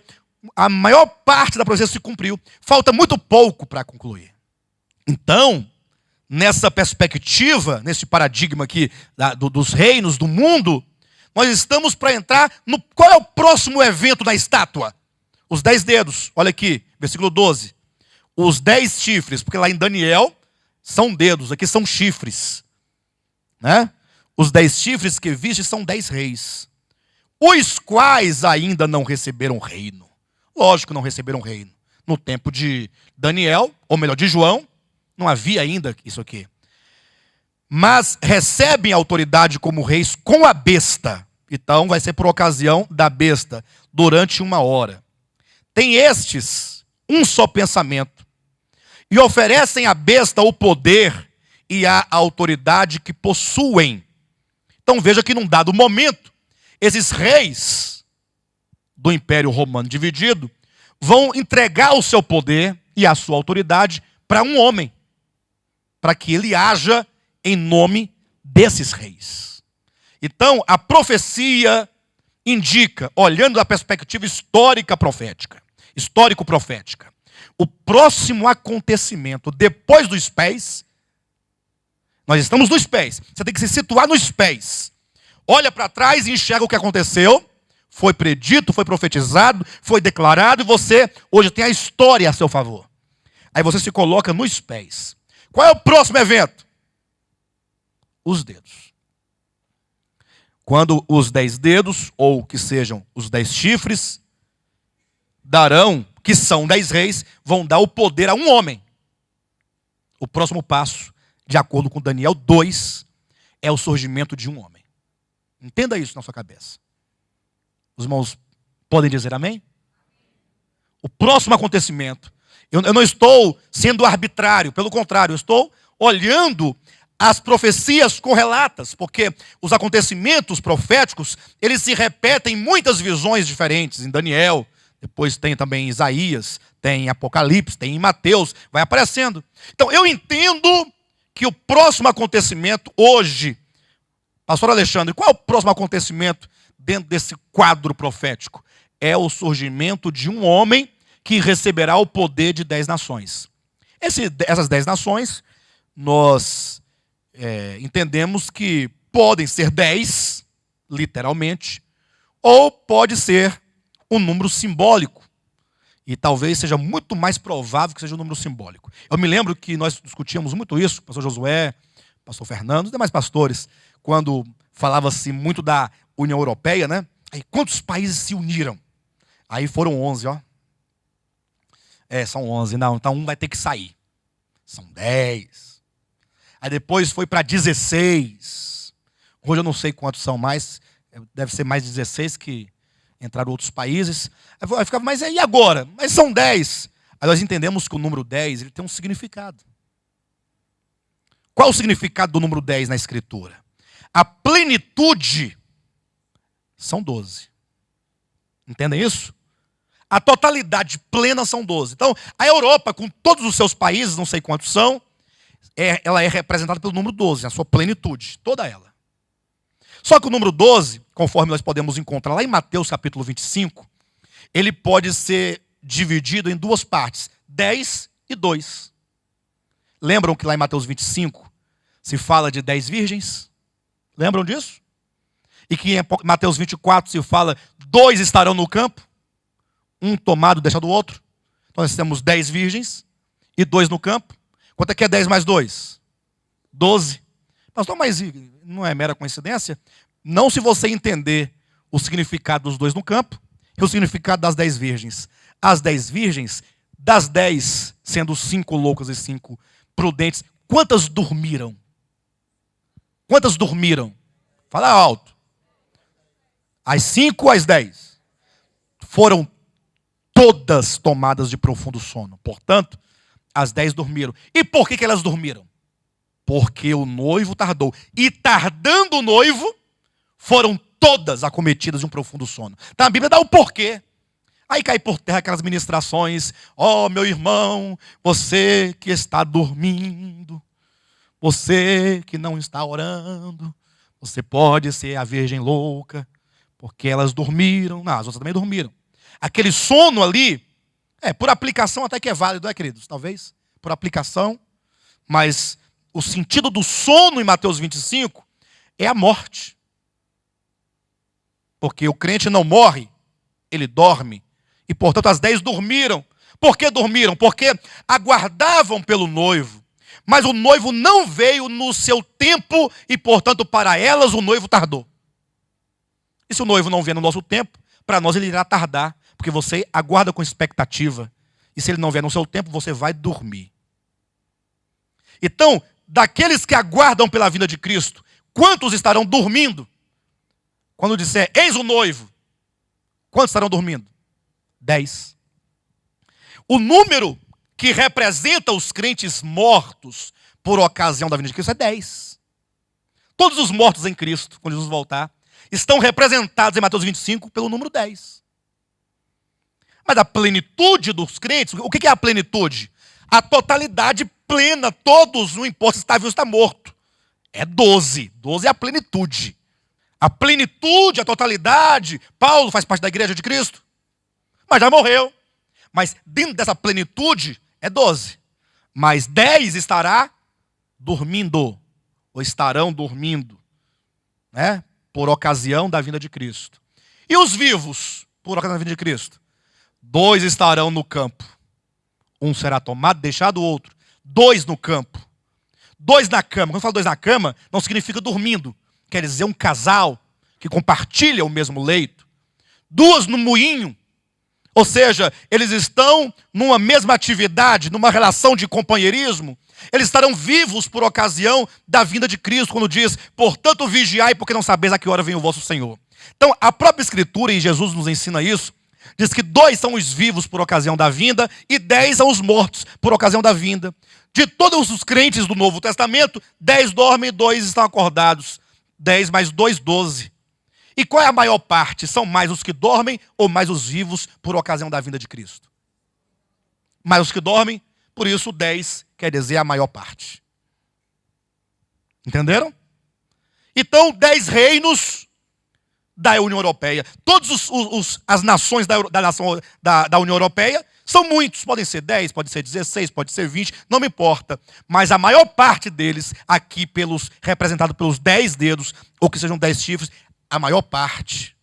a maior parte da profecia se cumpriu. Falta muito pouco para concluir. Então, nessa perspectiva, nesse paradigma aqui dos reinos do mundo, nós estamos para entrar no... Qual é o próximo evento da estátua? Os 10 dedos. Olha aqui, versículo 12. Os 10 chifres, porque lá em Daniel são dedos, aqui são chifres. Né? Os 10 chifres que viste são 10 reis, os quais ainda não receberam reino. Lógico que não receberam reino. No tempo de Daniel, ou melhor, de João, não havia ainda isso aqui. Mas recebem autoridade como reis com a besta. Então vai ser por ocasião da besta, durante 1 hora. Tem estes um só pensamento, e oferecem à besta o poder e a autoridade que possuem. Então veja que num dado momento, esses reis do Império Romano dividido vão entregar o seu poder e a sua autoridade para um homem, para que ele haja em nome desses reis. Então a profecia indica, olhando da perspectiva histórico-profética, o próximo acontecimento depois dos pés. Nós estamos nos pés, você tem que se situar nos pés. Olha para trás e enxerga o que aconteceu, foi predito, foi profetizado, foi declarado, e você hoje tem a história a seu favor. Aí você se coloca nos pés. Qual é o próximo evento? Os dedos. Quando os 10 dedos, ou que sejam os 10 chifres, darão, que são 10 reis, vão dar o poder a um homem. O próximo passo, de acordo com Daniel 2, é o surgimento de um homem. Entenda isso na sua cabeça. Os irmãos podem dizer amém? O próximo acontecimento, eu não estou sendo arbitrário, pelo contrário, eu estou olhando as profecias correlatas, porque os acontecimentos proféticos, eles se repetem em muitas visões diferentes, em Daniel, depois tem também em Isaías, tem em Apocalipse, tem em Mateus, vai aparecendo. Então eu entendo que o próximo acontecimento hoje, pastor Alexandre, qual é o próximo acontecimento dentro desse quadro profético? É o surgimento de um homem que receberá o poder de 10 nações. Essas 10 nações, nós entendemos que podem ser 10, literalmente, ou pode ser um número simbólico. E talvez seja muito mais provável que seja um número simbólico. Eu me lembro que nós discutíamos muito isso, o pastor Josué, o pastor Fernando, os demais pastores, quando falava-se muito da União Europeia, né? Aí quantos países se uniram? Aí foram 11, ó. São 11, não, então um vai ter que sair. São 10. Aí depois foi para 16. Hoje eu não sei quantos são mais, deve ser mais 16 que entraram outros países. Aí ficava, mas e agora? Mas são 10. Aí nós entendemos que o número 10 ele tem um significado. Qual o significado do número 10 na Escritura? A plenitude são 12. Entendem isso? A totalidade plena são 12. Então, a Europa, com todos os seus países, não sei quantos são, ela é representada pelo número 12, a sua plenitude, toda ela. Só que o número 12, conforme nós podemos encontrar lá em Mateus capítulo 25, ele pode ser dividido em duas partes, 10 e 2. Lembram que lá em Mateus 25 se fala de 10 virgens? Lembram disso? E que em Mateus 24 se fala, 2 estarão no campo, um tomado deixa do outro. Então nós temos 10 virgens e 2 no campo. Quanto é que é 10 mais 2? 12. Pastor, mas não é mera coincidência? Não, se você entender o significado dos 2 no campo e o significado das 10 virgens. As 10 virgens, das 10, sendo 5 loucas e 5 prudentes. Quantas dormiram? Quantas dormiram? Fala alto. Às 5 ou às 10? Foram todas tomadas de profundo sono. Portanto, as 10 dormiram. E por que elas dormiram? Porque o noivo tardou. E tardando o noivo, foram todas acometidas de um profundo sono. Então a Bíblia dá o porquê. Aí cai por terra aquelas ministrações. Ó, meu irmão, você que está dormindo, você que não está orando, você pode ser a virgem louca, porque elas dormiram. Não, as outras também dormiram. Aquele sono ali, por aplicação até que é válido, queridos? Talvez, por aplicação. Mas o sentido do sono em Mateus 25 é a morte. Porque o crente não morre, ele dorme. E, portanto, as 10 dormiram. Por que dormiram? Porque aguardavam pelo noivo. Mas o noivo não veio no seu tempo e, portanto, para elas o noivo tardou. E se o noivo não vier no nosso tempo, para nós ele irá tardar. Porque você aguarda com expectativa. E se ele não vier no seu tempo, você vai dormir. Então, daqueles que aguardam pela vinda de Cristo, quantos estarão dormindo? Quando disser, eis o noivo, quantos estarão dormindo? 10. O número que representa os crentes mortos por ocasião da vinda de Cristo é 10. Todos os mortos em Cristo, quando Jesus voltar, estão representados em Mateus 25 pelo número 10. Mas a plenitude dos crentes, o que é a plenitude? A totalidade plena, todos, não importa se está vivo ou está morto. É 12. 12 é a plenitude. A plenitude, a totalidade. Paulo faz parte da igreja de Cristo, mas já morreu. Mas dentro dessa plenitude é 12. Mas 10 estará dormindo, ou estarão dormindo, né? Por ocasião da vinda de Cristo. E os vivos, por ocasião da vinda de Cristo? 2 estarão no campo. Um será tomado, deixado o outro. 2 no campo. 2 na cama. Quando eu falo 2 na cama, não significa dormindo. Quer dizer um casal que compartilha o mesmo leito. 2 no moinho. Ou seja, eles estão numa mesma atividade, numa relação de companheirismo. Eles estarão vivos por ocasião da vinda de Cristo, quando diz, portanto vigiai, porque não sabeis a que hora vem o vosso Senhor. Então, a própria Escritura, e Jesus nos ensina isso, diz que 2 são os vivos por ocasião da vinda e 10 são os mortos por ocasião da vinda. De todos os crentes do Novo Testamento, 10 dormem e 2 estão acordados. 10 mais 2, 12. E qual é a maior parte? São mais os que dormem ou mais os vivos por ocasião da vinda de Cristo? Mais os que dormem, por isso 10 quer dizer a maior parte. Entenderam? Então, 10 reinos da União Europeia. Todas as nações da União Europeia são muitos. Podem ser 10, pode ser 16, pode ser 20, não me importa. Mas a maior parte deles, aqui representado pelos 10 dedos, ou que sejam 10 chifres, a maior parte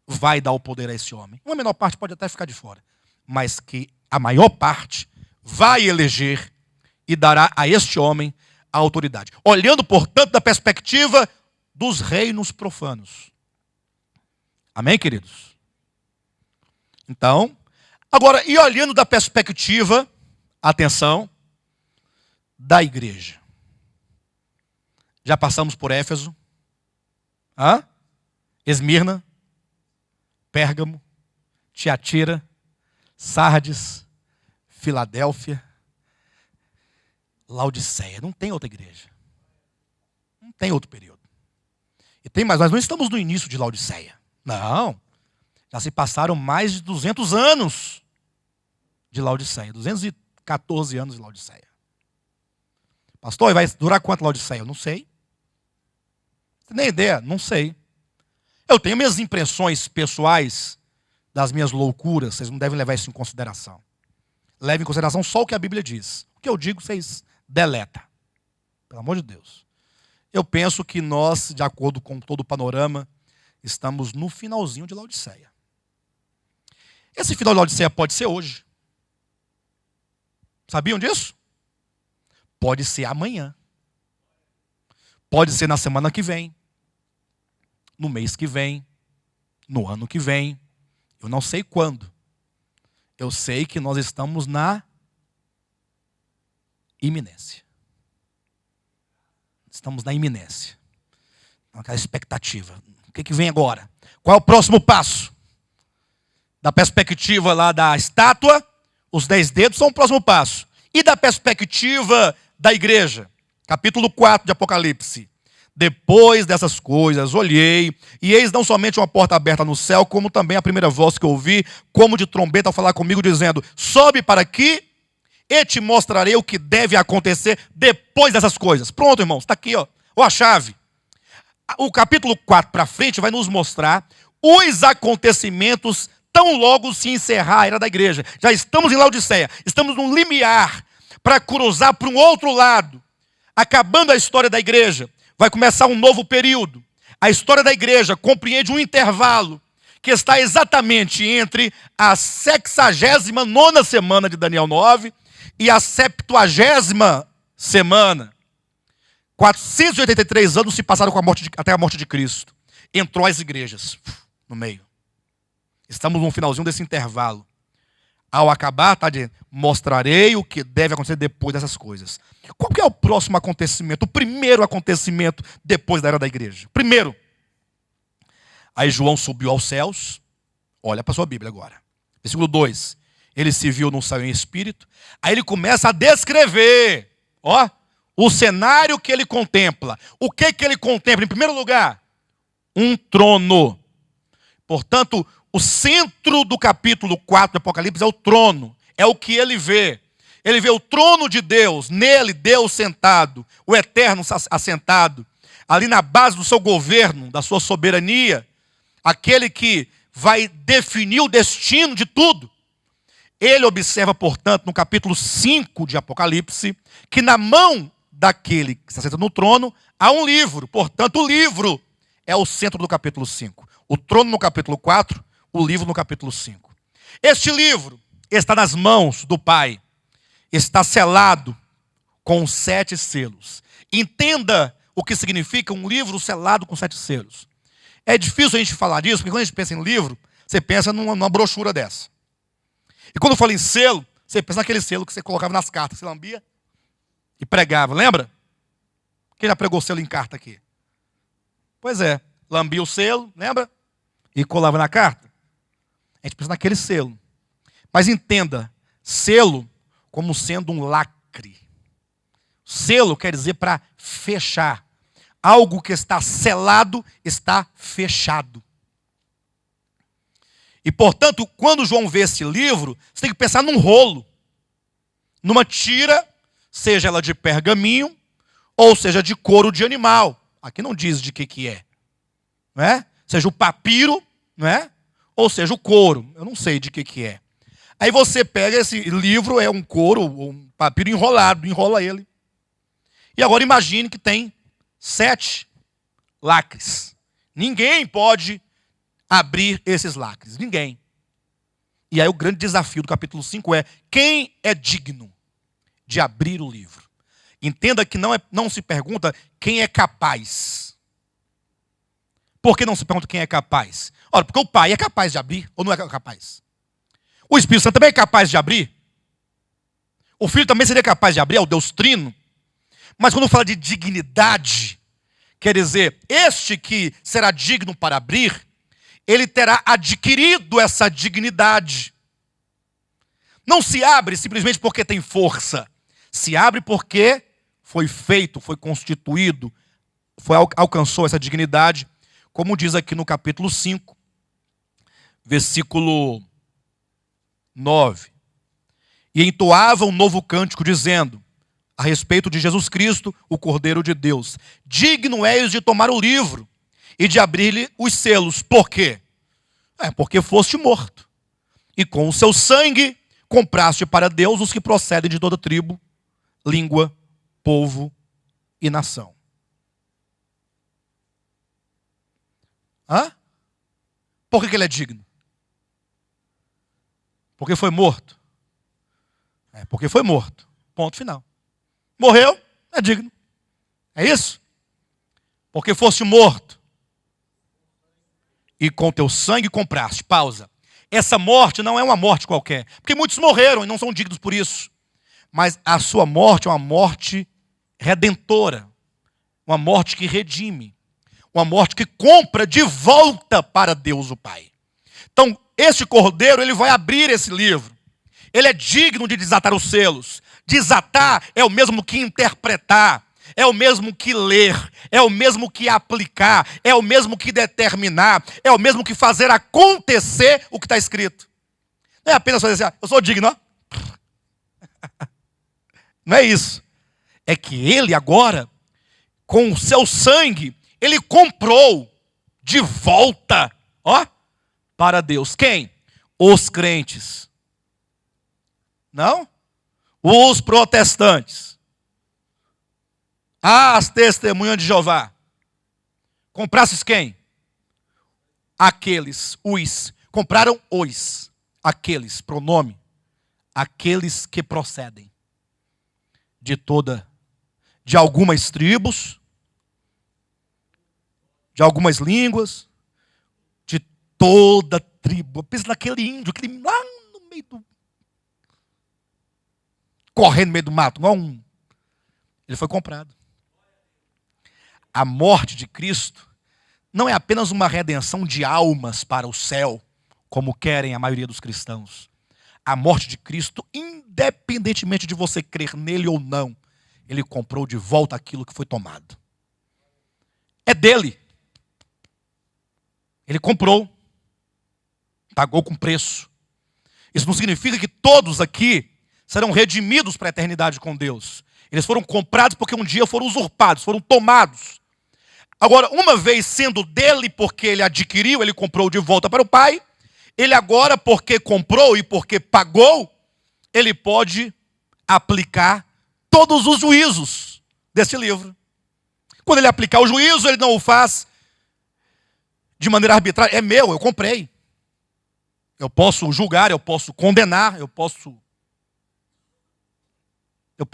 vai dar o poder a esse homem. Uma menor parte pode até ficar de fora. Mas que a maior parte vai eleger e dará a este homem a autoridade. Olhando, portanto, da perspectiva dos reinos profanos. Amém, queridos? Então, agora, e olhando da perspectiva, atenção, da igreja. Já passamos por Éfeso, Esmirna, Pérgamo, Tiatira, Sardes, Filadélfia, Laodiceia. Não tem outra igreja. Não tem outro período. E tem mais, nós não estamos no início de Laodiceia. Não. Já se passaram mais de 200 anos de Laodiceia. 214 anos de Laodiceia. Pastor, vai durar quanto Laodiceia? Eu não sei. Você nem ideia? Não sei. Eu tenho minhas impressões pessoais das minhas loucuras. Vocês não devem levar isso em consideração. Leve em consideração só o que a Bíblia diz. O que eu digo, vocês deletam. Pelo amor de Deus. Eu penso que nós, de acordo com todo o panorama, estamos no finalzinho de Laodiceia. Esse final de Laodiceia pode ser hoje. Sabiam disso? Pode ser amanhã. Pode ser na semana que vem. No mês que vem. No ano que vem. Eu não sei quando. Eu sei que nós estamos na Iminência. Estamos na iminência. Aquela expectativa. O que vem agora? Qual é o próximo passo? Da perspectiva lá da estátua, os 10 dedos são o próximo passo. E da perspectiva da igreja? Capítulo 4 de Apocalipse. Depois dessas coisas, olhei, e eis não somente uma porta aberta no céu, como também a primeira voz que ouvi, como de trombeta, ao falar comigo, dizendo: sobe para aqui, e te mostrarei o que deve acontecer depois dessas coisas. Pronto, irmãos, está aqui, ó a chave. O capítulo 4 para frente vai nos mostrar os acontecimentos tão logo se encerrar a era da igreja. Já estamos em Laodiceia, estamos num limiar para cruzar para um outro lado. Acabando a história da igreja, vai começar um novo período. A história da igreja compreende um intervalo que está exatamente entre a 69ª semana de Daniel 9 e a 70ª semana. 483 anos se passaram até a morte de Cristo. Entrou as igrejas no meio. Estamos no finalzinho desse intervalo. Ao acabar, está dizendo: mostrarei o que deve acontecer depois dessas coisas. Qual que é o próximo acontecimento? O primeiro acontecimento depois da era da igreja. Primeiro. Aí João subiu aos céus. Olha para a sua Bíblia agora. Versículo 2. Ele se viu num céu em espírito. Aí ele começa a descrever. O cenário que ele contempla. O que ele contempla? Em primeiro lugar, um trono. Portanto, o centro do capítulo 4 do Apocalipse é o trono. É o que ele vê. Ele vê o trono de Deus, nele Deus sentado, o eterno assentado, ali na base do seu governo, da sua soberania, aquele que vai definir o destino de tudo. Ele observa, portanto, no capítulo 5 de Apocalipse, que na mão daquele que está sentado no trono há um livro. Portanto, o livro é o centro do capítulo 5. O trono no capítulo 4, o livro no capítulo 5. Este livro está nas mãos do Pai. Está selado com 7 selos. Entenda o que significa um livro selado com 7 selos. É difícil a gente falar disso, porque quando a gente pensa em livro, você pensa numa brochura dessa. E quando fala em selo, você pensa naquele selo que você colocava nas cartas, você lambia e pregava, lembra? Quem já pregou selo em carta aqui? Pois é, lambia o selo, lembra? E colava na carta. A gente pensa naquele selo. Mas entenda, selo como sendo um lacre. Selo quer dizer para fechar. Algo que está selado está fechado. E, portanto, quando João vê esse livro, você tem que pensar num rolo. Numa tira, seja ela de pergaminho, ou seja de couro de animal. Aqui não diz de que é. Não é? Seja o papiro, não é? Ou seja o couro. Eu não sei de que é. Aí você pega esse livro, é um couro, um papiro enrolado, enrola ele. E agora imagine que tem 7 lacres. Ninguém pode abrir esses lacres. Ninguém. E aí o grande desafio do capítulo 5 é: quem é digno de abrir o livro? Entenda que não se pergunta quem é capaz. Por que não se pergunta quem é capaz? Ora, porque o Pai é capaz de abrir ou não é capaz? O Espírito Santo também é capaz de abrir. O Filho também seria capaz de abrir, é o Deus Trino. Mas quando fala de dignidade, quer dizer, este que será digno para abrir, ele terá adquirido essa dignidade. Não se abre simplesmente porque tem força. Se abre porque foi feito, foi constituído, alcançou essa dignidade, como diz aqui no capítulo 5, versículo 9. E entoava um novo cântico, dizendo, a respeito de Jesus Cristo, o Cordeiro de Deus: digno és de tomar o livro e de abrir-lhe os selos. Por quê? Porque foste morto. E com o seu sangue compraste para Deus os que procedem de toda tribo, língua, povo e nação. Por que ele é digno? Porque foi morto. Porque foi morto. Ponto final. Morreu, é digno. É isso? Porque foste morto. E com teu sangue compraste. Pausa. Essa morte não é uma morte qualquer. Porque muitos morreram e não são dignos por isso. Mas a sua morte é uma morte redentora, uma morte que redime, uma morte que compra de volta para Deus o Pai. Então, esse cordeiro, ele vai abrir esse livro. Ele é digno de desatar os selos. Desatar é o mesmo que interpretar, é o mesmo que ler, é o mesmo que aplicar, é o mesmo que determinar, é o mesmo que fazer acontecer o que está escrito. Não é apenas fazer assim, eu sou digno, ó. Não é isso. É que ele agora, com o seu sangue, ele comprou de volta, ó, para Deus. Quem? Os crentes. Não? Os protestantes. As testemunhas de Jeová. Comprasses quem? Aqueles, os. Compraram os. Aqueles, pronome. Aqueles que procedem de algumas tribos, de algumas línguas, de toda tribo. Pensa naquele índio, aquele lá no meio do... correndo no meio do mato, igual um... Ele foi comprado. A morte de Cristo não é apenas uma redenção de almas para o céu, como querem a maioria dos cristãos. A morte de Cristo, independentemente de você crer nele ou não, ele comprou de volta aquilo que foi tomado. É dele. Ele comprou. Pagou com preço. Isso não significa que todos aqui serão redimidos para a eternidade com Deus. Eles foram comprados porque um dia foram usurpados, foram tomados. Agora, uma vez sendo dele, porque ele adquiriu, ele comprou de volta para o Pai, ele agora, porque comprou e porque pagou, ele pode aplicar todos os juízos desse livro. Quando ele aplicar o juízo, ele não o faz de maneira arbitrária. É meu, eu comprei. Eu posso julgar, eu posso condenar, eu posso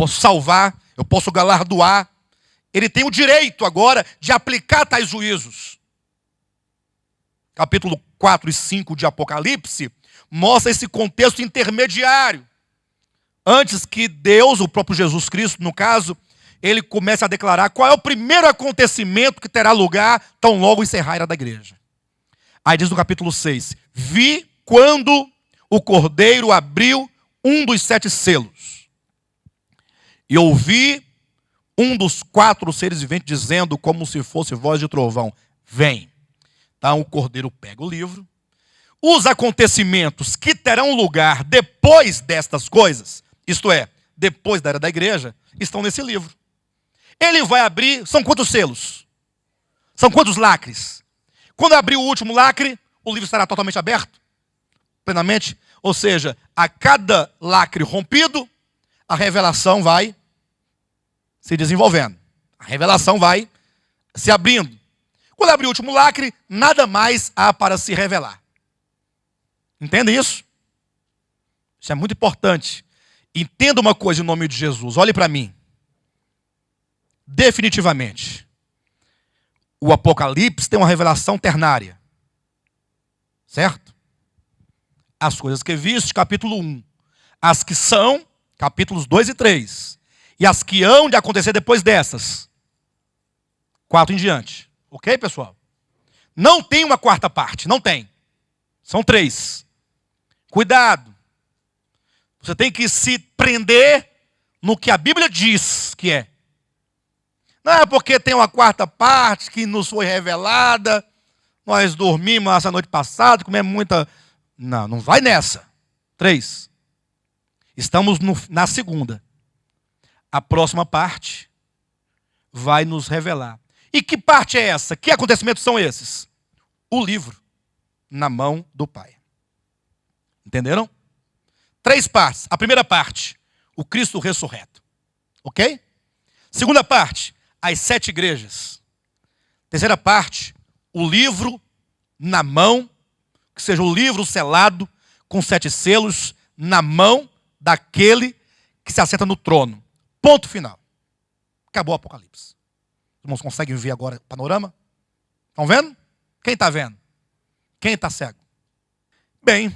salvar, eu posso galardoar. Ele tem o direito agora de aplicar tais juízos. Capítulo 4 e 5 de Apocalipse mostra esse contexto intermediário. Antes que Deus, o próprio Jesus Cristo, no caso, ele comece a declarar qual é o primeiro acontecimento que terá lugar tão logo encerrar a era da igreja. Aí diz no capítulo 6, vi quando o Cordeiro abriu um dos 7 selos. E ouvi um dos 4 seres viventes dizendo, como se fosse voz de trovão, vem. Então o Cordeiro pega o livro. Os acontecimentos que terão lugar depois destas coisas, isto é, depois da era da igreja, estão nesse livro. Ele vai abrir, são quantos selos? São quantos lacres? Quando abrir o último lacre, o livro estará totalmente aberto, plenamente. Ou seja, a cada lacre rompido, a revelação vai se desenvolvendo. A revelação vai se abrindo. Quando abrir o último lacre, nada mais há para se revelar. Entende isso? Isso é muito importante. Entenda uma coisa em nome de Jesus. Olhe para mim. Definitivamente. O Apocalipse tem uma revelação ternária. Certo? As coisas que viste, capítulo 1. As que são, capítulos 2 e 3. E as que hão de acontecer depois dessas. 4 em diante. Ok, pessoal? Não tem uma quarta parte. Não tem. São 3. Cuidado. Você tem que se prender no que a Bíblia diz que é. Não é porque tem uma quarta parte que nos foi revelada. Nós dormimos essa noite passada, comemos muita... Não, não vai nessa. 3. Estamos na segunda. A próxima parte vai nos revelar. E que parte é essa? Que acontecimentos são esses? O livro na mão do Pai. Entenderam? 3 partes. A primeira parte, o Cristo ressurreto. Ok? Segunda parte, as 7 igrejas. Terceira parte, o livro na mão, que seja o livro selado com 7 selos na mão daquele que se assenta no trono. Ponto final. Acabou o Apocalipse. Os irmãos conseguem ver agora o panorama? Estão vendo? Quem está vendo? Quem está cego? Bem,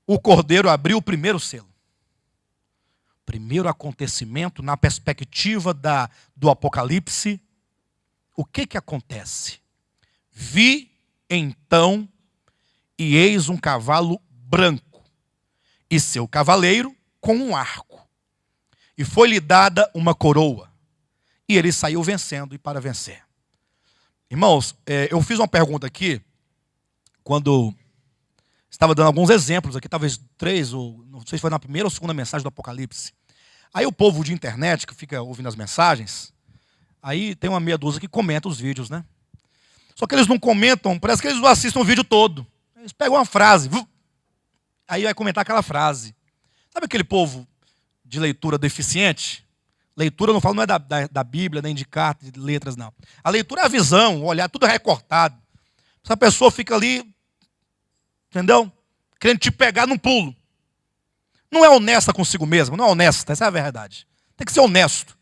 o Cordeiro abriu o primeiro selo. primeiro acontecimento, na perspectiva do Apocalipse, o que acontece? Vi então, e eis um cavalo branco, e seu cavaleiro com um arco. E foi-lhe dada uma coroa. E ele saiu vencendo e para vencer. Irmãos, eu fiz uma pergunta aqui, quando estava dando alguns exemplos aqui, talvez 3, ou não sei se foi na primeira ou segunda mensagem do Apocalipse. Aí o povo de internet, que fica ouvindo as mensagens, aí tem uma meia dúzia que comenta os vídeos, né? Só que eles não comentam, parece que eles não assistem o vídeo todo. Eles pegam uma frase, aí vai comentar aquela frase. Sabe aquele povo de leitura deficiente? Leitura, eu não falo, não é da Bíblia, nem de cartas, de letras, não. A leitura é a visão, o olhar, tudo é recortado. Essa pessoa fica ali, entendeu? Querendo te pegar num pulo. Não é honesta consigo mesma, não é honesta, essa é a verdade. Tem que ser honesto.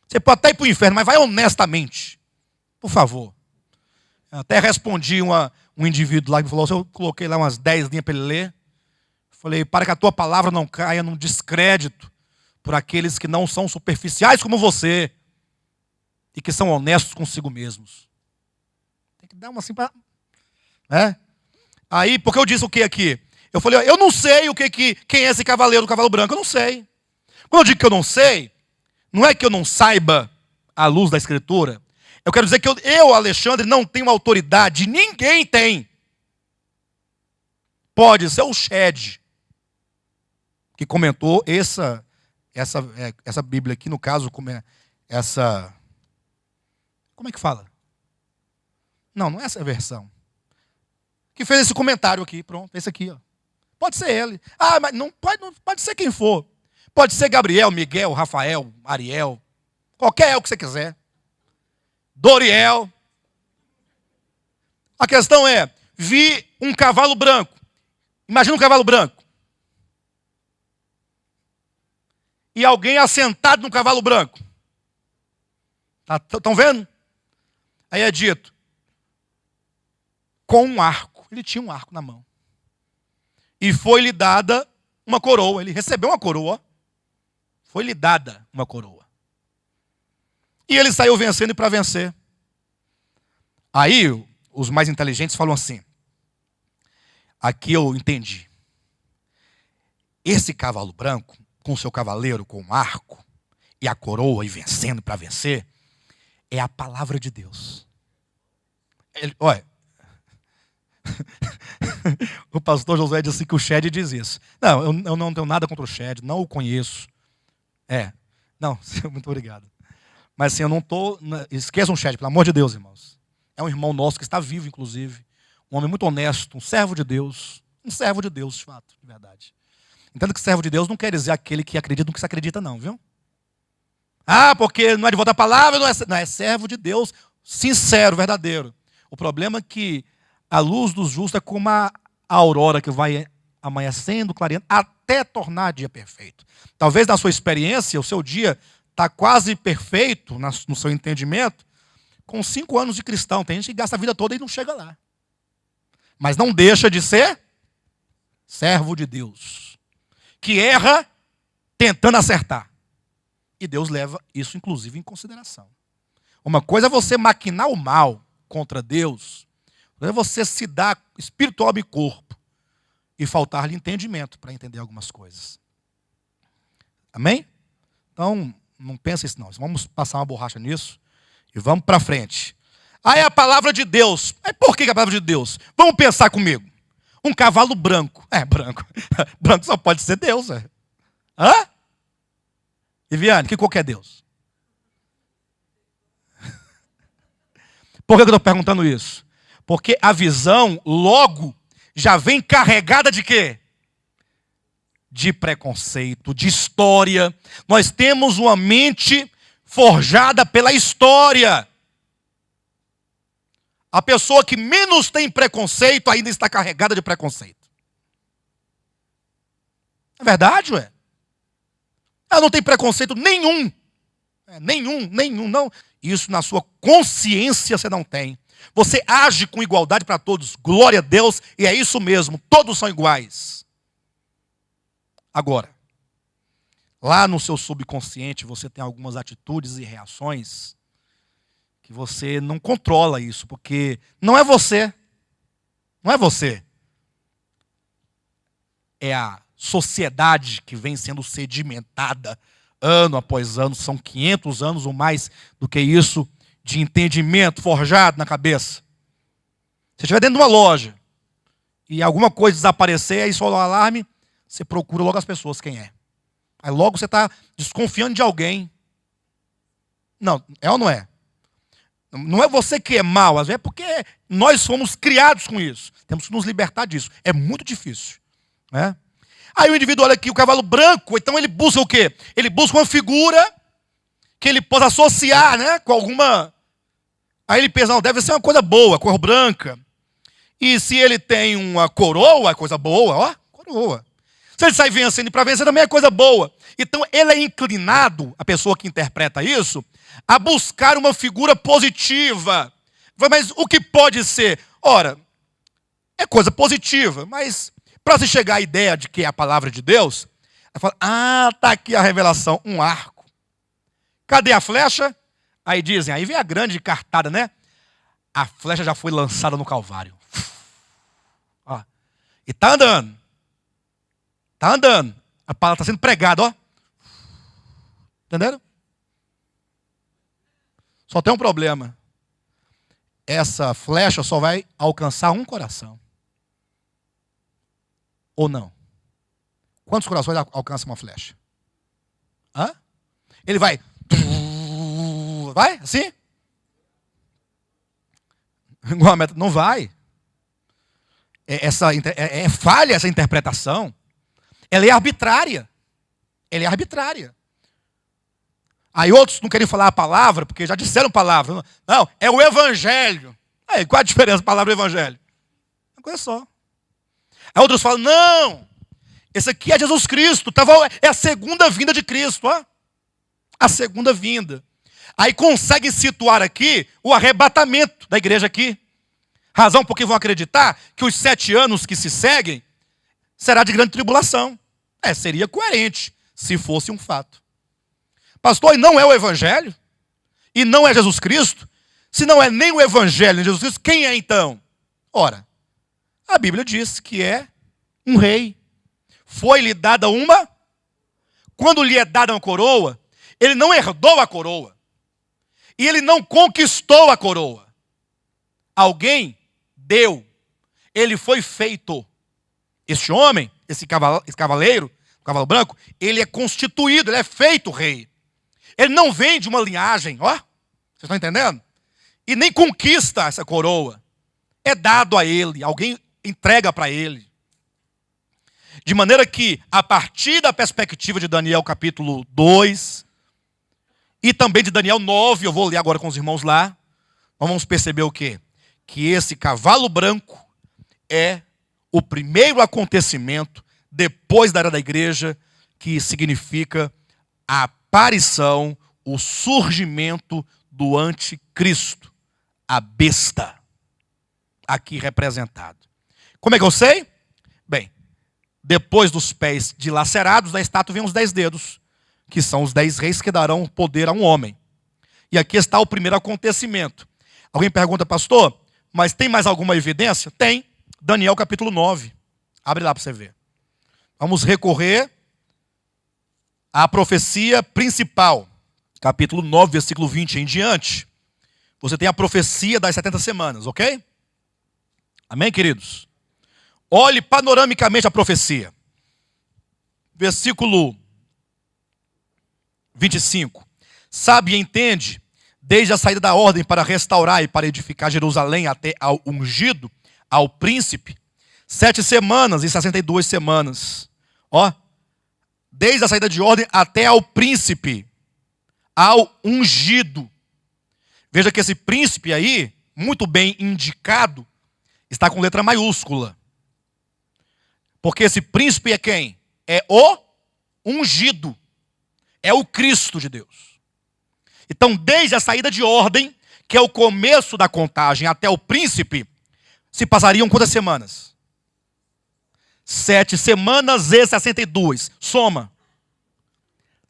Você pode até ir para o inferno, mas vai honestamente. Por favor. Eu até respondi um indivíduo lá que falou, eu coloquei lá umas 10 linhas para ele ler. Falei, para que a tua palavra não caia num descrédito por aqueles que não são superficiais como você e que são honestos consigo mesmos. Tem que dar uma assim para... Aí, porque eu disse o que aqui? Eu falei, eu não sei quem é esse cavaleiro do cavalo branco, eu não sei. Quando eu digo que eu não sei, não é que eu não saiba à luz da Escritura. Eu quero dizer que eu, Alexandre, não tenho autoridade, ninguém tem. Pode ser o Shed, que comentou essa Bíblia aqui, no caso, como é que fala? Não é essa versão. Que fez esse comentário aqui, pronto, esse aqui, ó. Pode ser ele. Ah, mas não pode ser quem for. Pode ser Gabriel, Miguel, Rafael, Ariel, qualquer El que você quiser. Doriel. A questão é, vi um cavalo branco. Imagina um cavalo branco. E alguém assentado no cavalo branco. Estão vendo? Aí é dito, com um arco. Ele tinha um arco na mão. E foi-lhe dada uma coroa. Ele recebeu uma coroa. Foi-lhe dada uma coroa. E ele saiu vencendo e para vencer. Aí os mais inteligentes falam assim. Aqui eu entendi. Esse cavalo branco, com seu cavaleiro com um arco, e a coroa e vencendo para vencer, é a palavra de Deus. Olha, o pastor Josué disse que o Shed diz isso. Não, eu não tenho nada contra o Shed, não o conheço. Não, muito obrigado. Mas assim, eu não estou... Esqueçam o Shed, pelo amor de Deus, irmãos. É um irmão nosso que está vivo, inclusive. Um homem muito honesto, um servo de Deus. Um servo de Deus, de fato, de verdade. Entendo que servo de Deus não quer dizer aquele que acredita no que se acredita, não, viu? Ah, porque não é de volta à palavra, não é servo de Deus, sincero, verdadeiro. O problema é que a luz dos justos é como a aurora que vai amanhecendo, clareando, até tornar dia perfeito. Talvez na sua experiência, o seu dia está quase perfeito, no seu entendimento, com 5 anos de cristão. Tem gente que gasta a vida toda e não chega lá. Mas não deixa de ser servo de Deus, que erra tentando acertar. E Deus leva isso, inclusive, em consideração. Uma coisa é você maquinar o mal contra Deus, outra é você se dar espírito, alma e corpo e faltar-lhe entendimento para entender algumas coisas. Amém? Então, não pensa isso não. Vamos passar uma borracha nisso e vamos para frente. Aí a palavra de Deus. Mas por que a palavra de Deus? Vamos pensar comigo. Um cavalo branco. Branco. Branco só pode ser Deus. Hã? Viviane, que cor que é Deus? Por que eu estou perguntando isso? Porque a visão, logo, já vem carregada de quê? De preconceito, de história. Nós temos uma mente forjada pela história. A pessoa que menos tem preconceito ainda está carregada de preconceito. É verdade, ué? Ela não tem preconceito nenhum. Nenhum, não. Isso na sua consciência você não tem. Você age com igualdade para todos. Glória a Deus, e é isso mesmo. Todos são iguais. Agora, lá no seu subconsciente você tem algumas atitudes e reações que você não controla isso, porque não é você. Não é você. É a sociedade que vem sendo sedimentada ano após ano, são 500 anos ou mais do que isso, de entendimento forjado na cabeça. Se estiver dentro de uma loja e alguma coisa desaparecer, aí soa o alarme, você procura logo as pessoas quem é. Aí logo você está desconfiando de alguém. Não, é ou não é? Não é você que é mau, às vezes é porque nós fomos criados com isso. Temos que nos libertar disso. É muito difícil, né? Aí o indivíduo olha aqui, o cavalo branco, então ele busca o quê? Ele busca uma figura que ele possa associar, né, com alguma... Aí ele pensa, não, deve ser uma coisa boa, cor branca. E se ele tem uma coroa, é coisa boa, ó, coroa. Se ele sai vencendo e para vencer também é coisa boa. Então ele é inclinado, a pessoa que interpreta isso, a buscar uma figura positiva. Mas o que pode ser? Ora, é coisa positiva, mas para se chegar à ideia de que é a palavra de Deus, ela fala, está aqui a revelação, um arco. Cadê a flecha? Aí dizem, aí vem a grande cartada, né? A flecha já foi lançada no Calvário. Ó, e está andando. Está andando. A palavra está sendo pregada, ó. Entenderam? Só tem um problema. Essa flecha só vai alcançar um coração. Ou não? Quantos corações alcança uma flecha? Hã? Ele vai... Vai? Assim? Não vai. É falha essa interpretação. Ela é arbitrária. Ela é arbitrária. Aí outros não querem falar a palavra, porque já disseram palavra. Não, é o evangelho. Aí, qual a diferença da palavra evangelho? Uma coisa só. Aí outros falam, não, esse aqui é Jesus Cristo. É a segunda vinda de Cristo. Ó. A segunda vinda. Aí conseguem situar aqui o arrebatamento da igreja aqui. Razão porque vão acreditar que os 7 anos que se seguem será de grande tribulação. Seria coerente se fosse um fato. Pastor, e não é o evangelho? E não é Jesus Cristo? Se não é nem o evangelho nem Jesus Cristo, quem é então? Ora, a Bíblia diz que é um rei. Foi-lhe dada uma... Quando lhe é dada uma coroa, ele não herdou a coroa. E ele não conquistou a coroa. Alguém deu. Ele foi feito. Este homem, esse cavaleiro, o cavalo branco, ele é constituído, ele é feito rei. Ele não vem de uma linhagem, ó. Vocês estão entendendo? E nem conquista essa coroa. É dado a ele, alguém entrega para ele. De maneira que, a partir da perspectiva de Daniel capítulo 2, e também de Daniel 9, eu vou ler agora com os irmãos lá, nós vamos perceber o quê? Que esse cavalo branco é o primeiro acontecimento depois da era da igreja, que significa a aparição, o surgimento do anticristo, a besta, aqui representado. Como é que eu sei? Bem, depois dos pés dilacerados da estátua vem os 10 dedos, que são os 10 reis que darão poder a um homem. E aqui está o primeiro acontecimento. Alguém pergunta, pastor, mas tem mais alguma evidência? Tem. Daniel capítulo 9. Abre lá para você ver. Vamos recorrer à profecia principal. Capítulo 9, versículo 20 em diante. Você tem a profecia das 70 semanas, ok? Amém, queridos? Olhe panoramicamente a profecia. Versículo 25. Sabe e entende, desde a saída da ordem para restaurar e para edificar Jerusalém até ao ungido, ao príncipe, 7 semanas e 62 semanas. Ó, desde a saída de ordem até ao príncipe, ao ungido. Veja que esse príncipe aí, muito bem indicado, está com letra maiúscula. Porque esse príncipe é quem? É o ungido. É o Cristo de Deus. Então, desde a saída de ordem, que é o começo da contagem, até o príncipe, se passariam quantas semanas? 7 semanas e 62. Soma.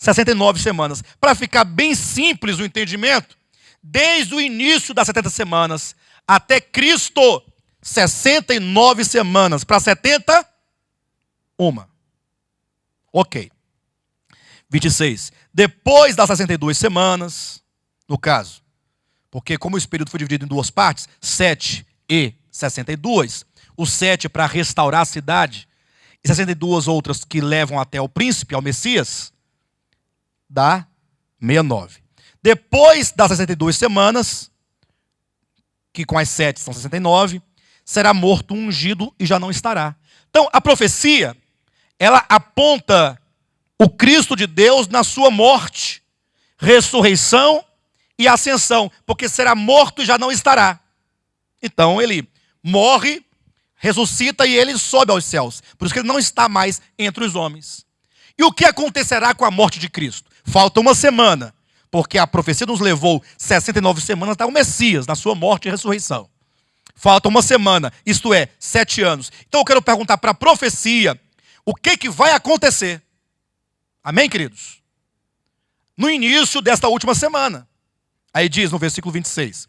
69 semanas. Para ficar bem simples o entendimento, desde o início das 70 semanas até Cristo, 69 semanas para 70, uma. Ok. 26. Depois das 62 semanas, no caso, porque como esse período foi dividido em duas partes, 7 e 62, o 7 para restaurar a cidade, e 62 outras que levam até o príncipe, ao Messias, dá 69. Depois das 62 semanas, que com as 7 são 69, será morto um ungido e já não estará. Então, a profecia, ela aponta o Cristo de Deus na sua morte, ressurreição e ascensão, porque será morto e já não estará. Então, ele morre, ressuscita e ele sobe aos céus. Por isso que ele não está mais entre os homens. E o que acontecerá com a morte de Cristo? Falta uma semana, porque a profecia nos levou 69 semanas até o Messias, na sua morte e ressurreição. Falta uma semana, isto é, 7 anos. Então eu quero perguntar para a profecia, o que vai acontecer? Amém, queridos? No início desta última semana. Aí diz no versículo 26,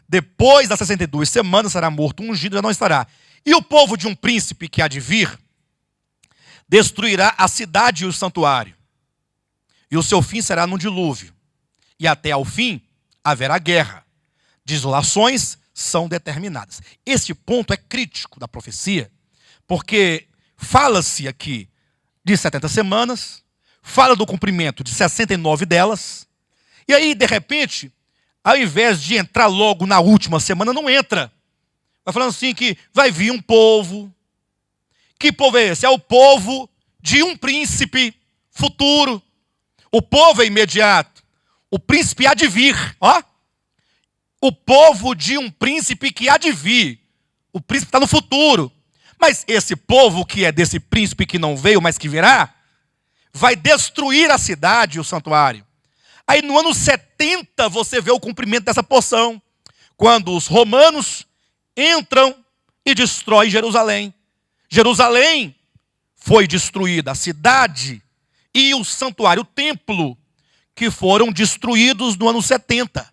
depois das 62 semanas será morto um ungido e já não estará. E o povo de um príncipe que há de vir destruirá a cidade e o santuário. E o seu fim será no dilúvio. E até ao fim haverá guerra. Desolações são determinadas. Este ponto é crítico da profecia, porque fala-se aqui de 70 semanas, fala do cumprimento de 69 delas, e aí, de repente, ao invés de entrar logo na última semana, não entra. Vai falando assim que vai vir um povo. Que povo é esse? É o povo de um príncipe futuro. O povo é imediato. O príncipe há de vir. Ó. O povo de um príncipe que há de vir. O príncipe está no futuro. Mas esse povo que é desse príncipe que não veio, mas que virá, vai destruir a cidade e o santuário. Aí no ano 70 você vê o cumprimento dessa porção. Quando os romanos entram e destroem Jerusalém. Jerusalém foi destruída, a cidade e o santuário, o templo, que foram destruídos no ano 70.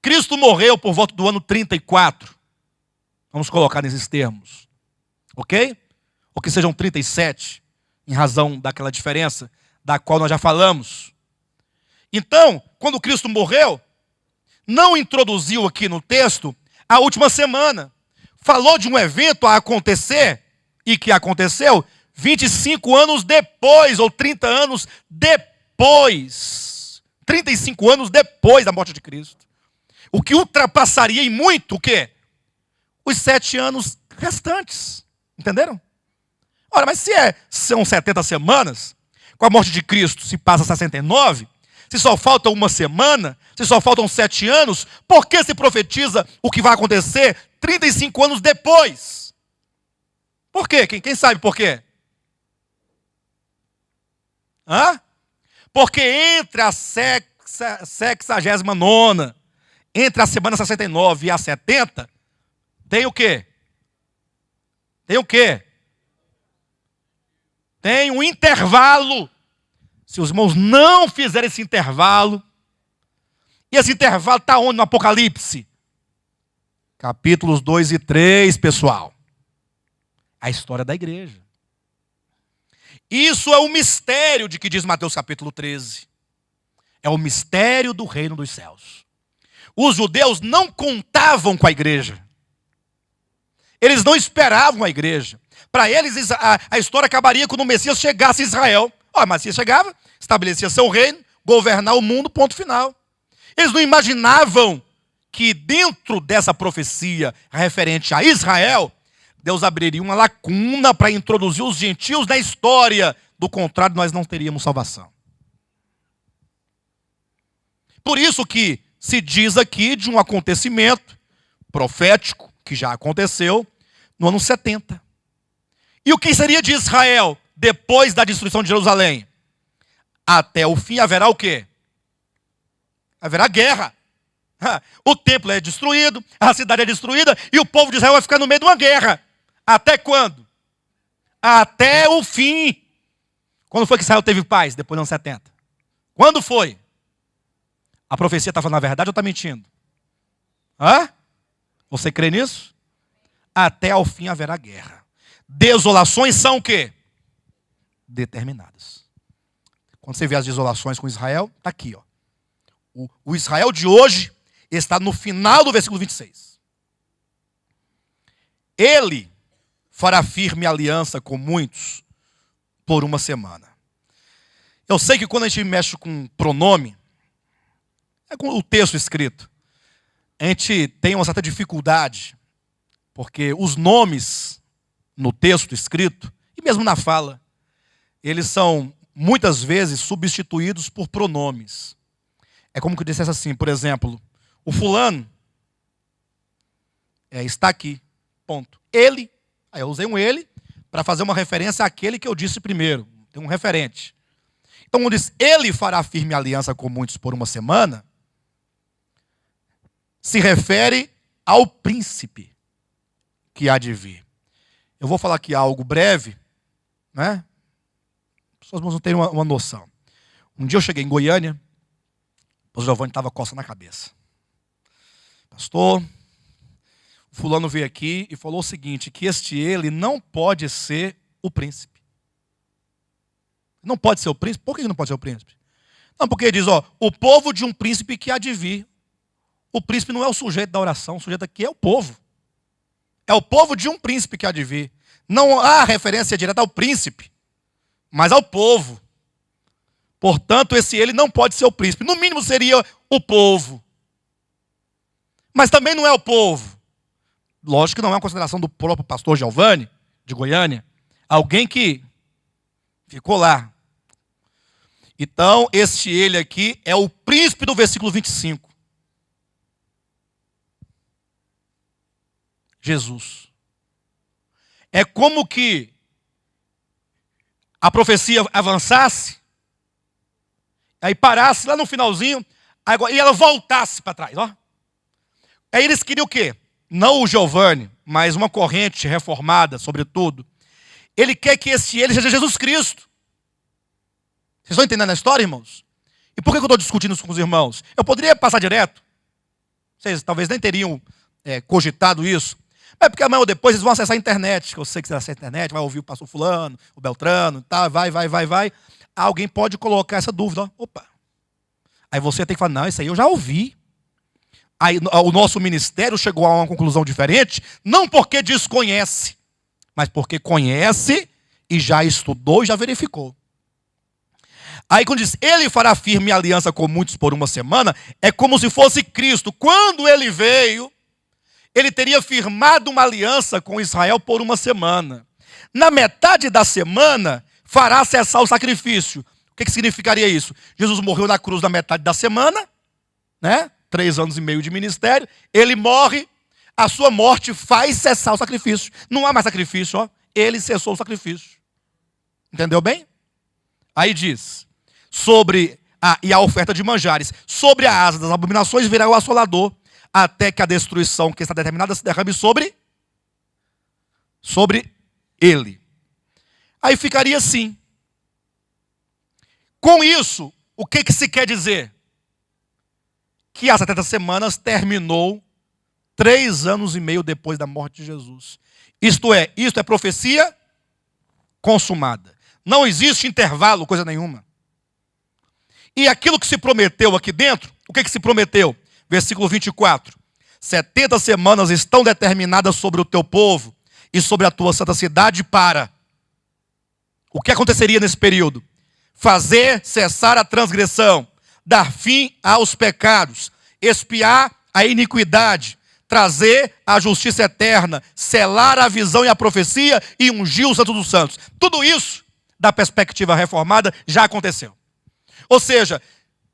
Cristo morreu por volta do ano 34. Vamos colocar nesses termos. Ok? Ou que sejam 37, em razão daquela diferença, da qual nós já falamos. Então, quando Cristo morreu, não introduziu aqui no texto a última semana. Falou de um evento a acontecer, e que aconteceu 25 anos depois, ou 30 anos depois. 35 anos depois da morte de Cristo. O que ultrapassaria em muito o quê? Os 7 anos restantes. Entenderam? Ora, mas são 70 semanas, com a morte de Cristo se passa 69, se só falta uma semana, se só faltam 7 anos, por que se profetiza o que vai acontecer 35 anos depois? Por quê? Quem sabe por quê? Hã? Porque entre a 69ª, entre a semana 69 e a 70, tem o quê? Tem o quê? Tem um intervalo. Se os irmãos não fizerem esse intervalo, e esse intervalo está onde no Apocalipse? Capítulos 2 e 3, pessoal. A história da igreja. Isso é o mistério de que diz Mateus capítulo 13. É o mistério do reino dos céus. Os judeus não contavam com a igreja. Eles não esperavam a igreja. Para eles, a história acabaria quando o Messias chegasse a Israel. O Messias chegava, estabelecia seu reino, governar o mundo, ponto final. Eles não imaginavam que dentro dessa profecia referente a Israel, Deus abriria uma lacuna para introduzir os gentios na história. Do contrário, nós não teríamos salvação. Por isso que se diz aqui de um acontecimento profético, que já aconteceu, no ano 70. E o que seria de Israel depois da destruição de Jerusalém? Até o fim haverá o quê? Haverá guerra. O templo é destruído, a cidade é destruída, e o povo de Israel vai ficar no meio de uma guerra. Até quando? Até o fim. Quando foi que Israel teve paz? Depois dos anos 70. Quando foi? A profecia está falando a verdade ou está mentindo? Hã? Você crê nisso? Até ao fim haverá guerra. Desolações são o quê? Determinadas. Quando você vê as desolações com Israel, está aqui, ó. O Israel de hoje está no final do versículo 26. Ele fará firme aliança com muitos por uma semana. Eu sei que quando a gente mexe com pronome, é com o texto escrito, a gente tem uma certa dificuldade, porque os nomes no texto escrito, e mesmo na fala, eles são muitas vezes substituídos por pronomes. É como que eu dissesse assim, por exemplo, o fulano está aqui, ponto. Ele, aí eu usei um ele para fazer uma referência àquele que eu disse primeiro, tem um referente. Então, quando diz, ele fará firme aliança com muitos por uma semana, se refere ao príncipe que há de vir. Eu vou falar aqui algo breve, né? As pessoas não têm uma noção. Um dia eu cheguei em Goiânia, o Giovanni estava coçando na cabeça. Pastor, o fulano veio aqui e falou o seguinte, que ele não pode ser o príncipe. Não pode ser o príncipe? Por que não pode ser o príncipe? Não, porque ele diz, ó, o povo de um príncipe que há de vir. O príncipe não é o sujeito da oração, o sujeito aqui é o povo. É o povo de um príncipe que há de vir. Não há referência direta ao príncipe, mas ao povo. Portanto, ele não pode ser o príncipe. No mínimo seria o povo. Mas também não é o povo. Lógico que não é uma consideração do próprio pastor Giovanni, de Goiânia. Alguém que ficou lá. Então, ele aqui é o príncipe do versículo 25. Jesus. É como que a profecia avançasse, aí parasse lá no finalzinho, e ela voltasse para trás. Ó. Aí eles queriam o quê? Não o Giovanni, mas uma corrente reformada, sobretudo. Ele quer que ele seja Jesus Cristo. Vocês estão entendendo a história, irmãos? E por que eu estou discutindo isso com os irmãos? Eu poderia passar direto. Vocês talvez nem teriam cogitado isso. Mas porque amanhã ou depois eles vão acessar a internet. Que eu sei que você acessa a internet, vai ouvir o pastor fulano, o Beltrano, tá, vai. Alguém pode colocar essa dúvida. Ó. Opa. Aí você tem que falar, não, isso aí eu já ouvi. Aí o nosso ministério chegou a uma conclusão diferente, não porque desconhece, mas porque conhece e já estudou e já verificou. Aí quando diz, ele fará firme aliança com muitos por uma semana, é como se fosse Cristo. Quando ele veio, ele teria firmado uma aliança com Israel por uma semana. Na metade da semana, fará cessar o sacrifício. O que significaria isso? Jesus morreu na cruz na metade da semana, né? 3 anos e meio de ministério. Ele morre, a sua morte faz cessar o sacrifício. Não há mais sacrifício, ó. Ele cessou o sacrifício. Entendeu bem? Aí diz, e a oferta de manjares. Sobre a asa das abominações virá o assolador, até que a destruição que está determinada se derrame sobre ele. Aí ficaria assim. Com isso, o que se quer dizer? Que as 70 semanas terminou 3 anos e meio depois da morte de Jesus. Isto é profecia consumada. Não existe intervalo, coisa nenhuma. E aquilo que se prometeu aqui dentro, o que se prometeu? Versículo 24. 70 semanas estão determinadas sobre o teu povo e sobre a tua santa cidade para... O que aconteceria nesse período? Fazer cessar a transgressão, dar fim aos pecados, expiar a iniquidade, trazer a justiça eterna, selar a visão e a profecia e ungir o Santo dos Santos. Tudo isso, da perspectiva reformada, já aconteceu. Ou seja,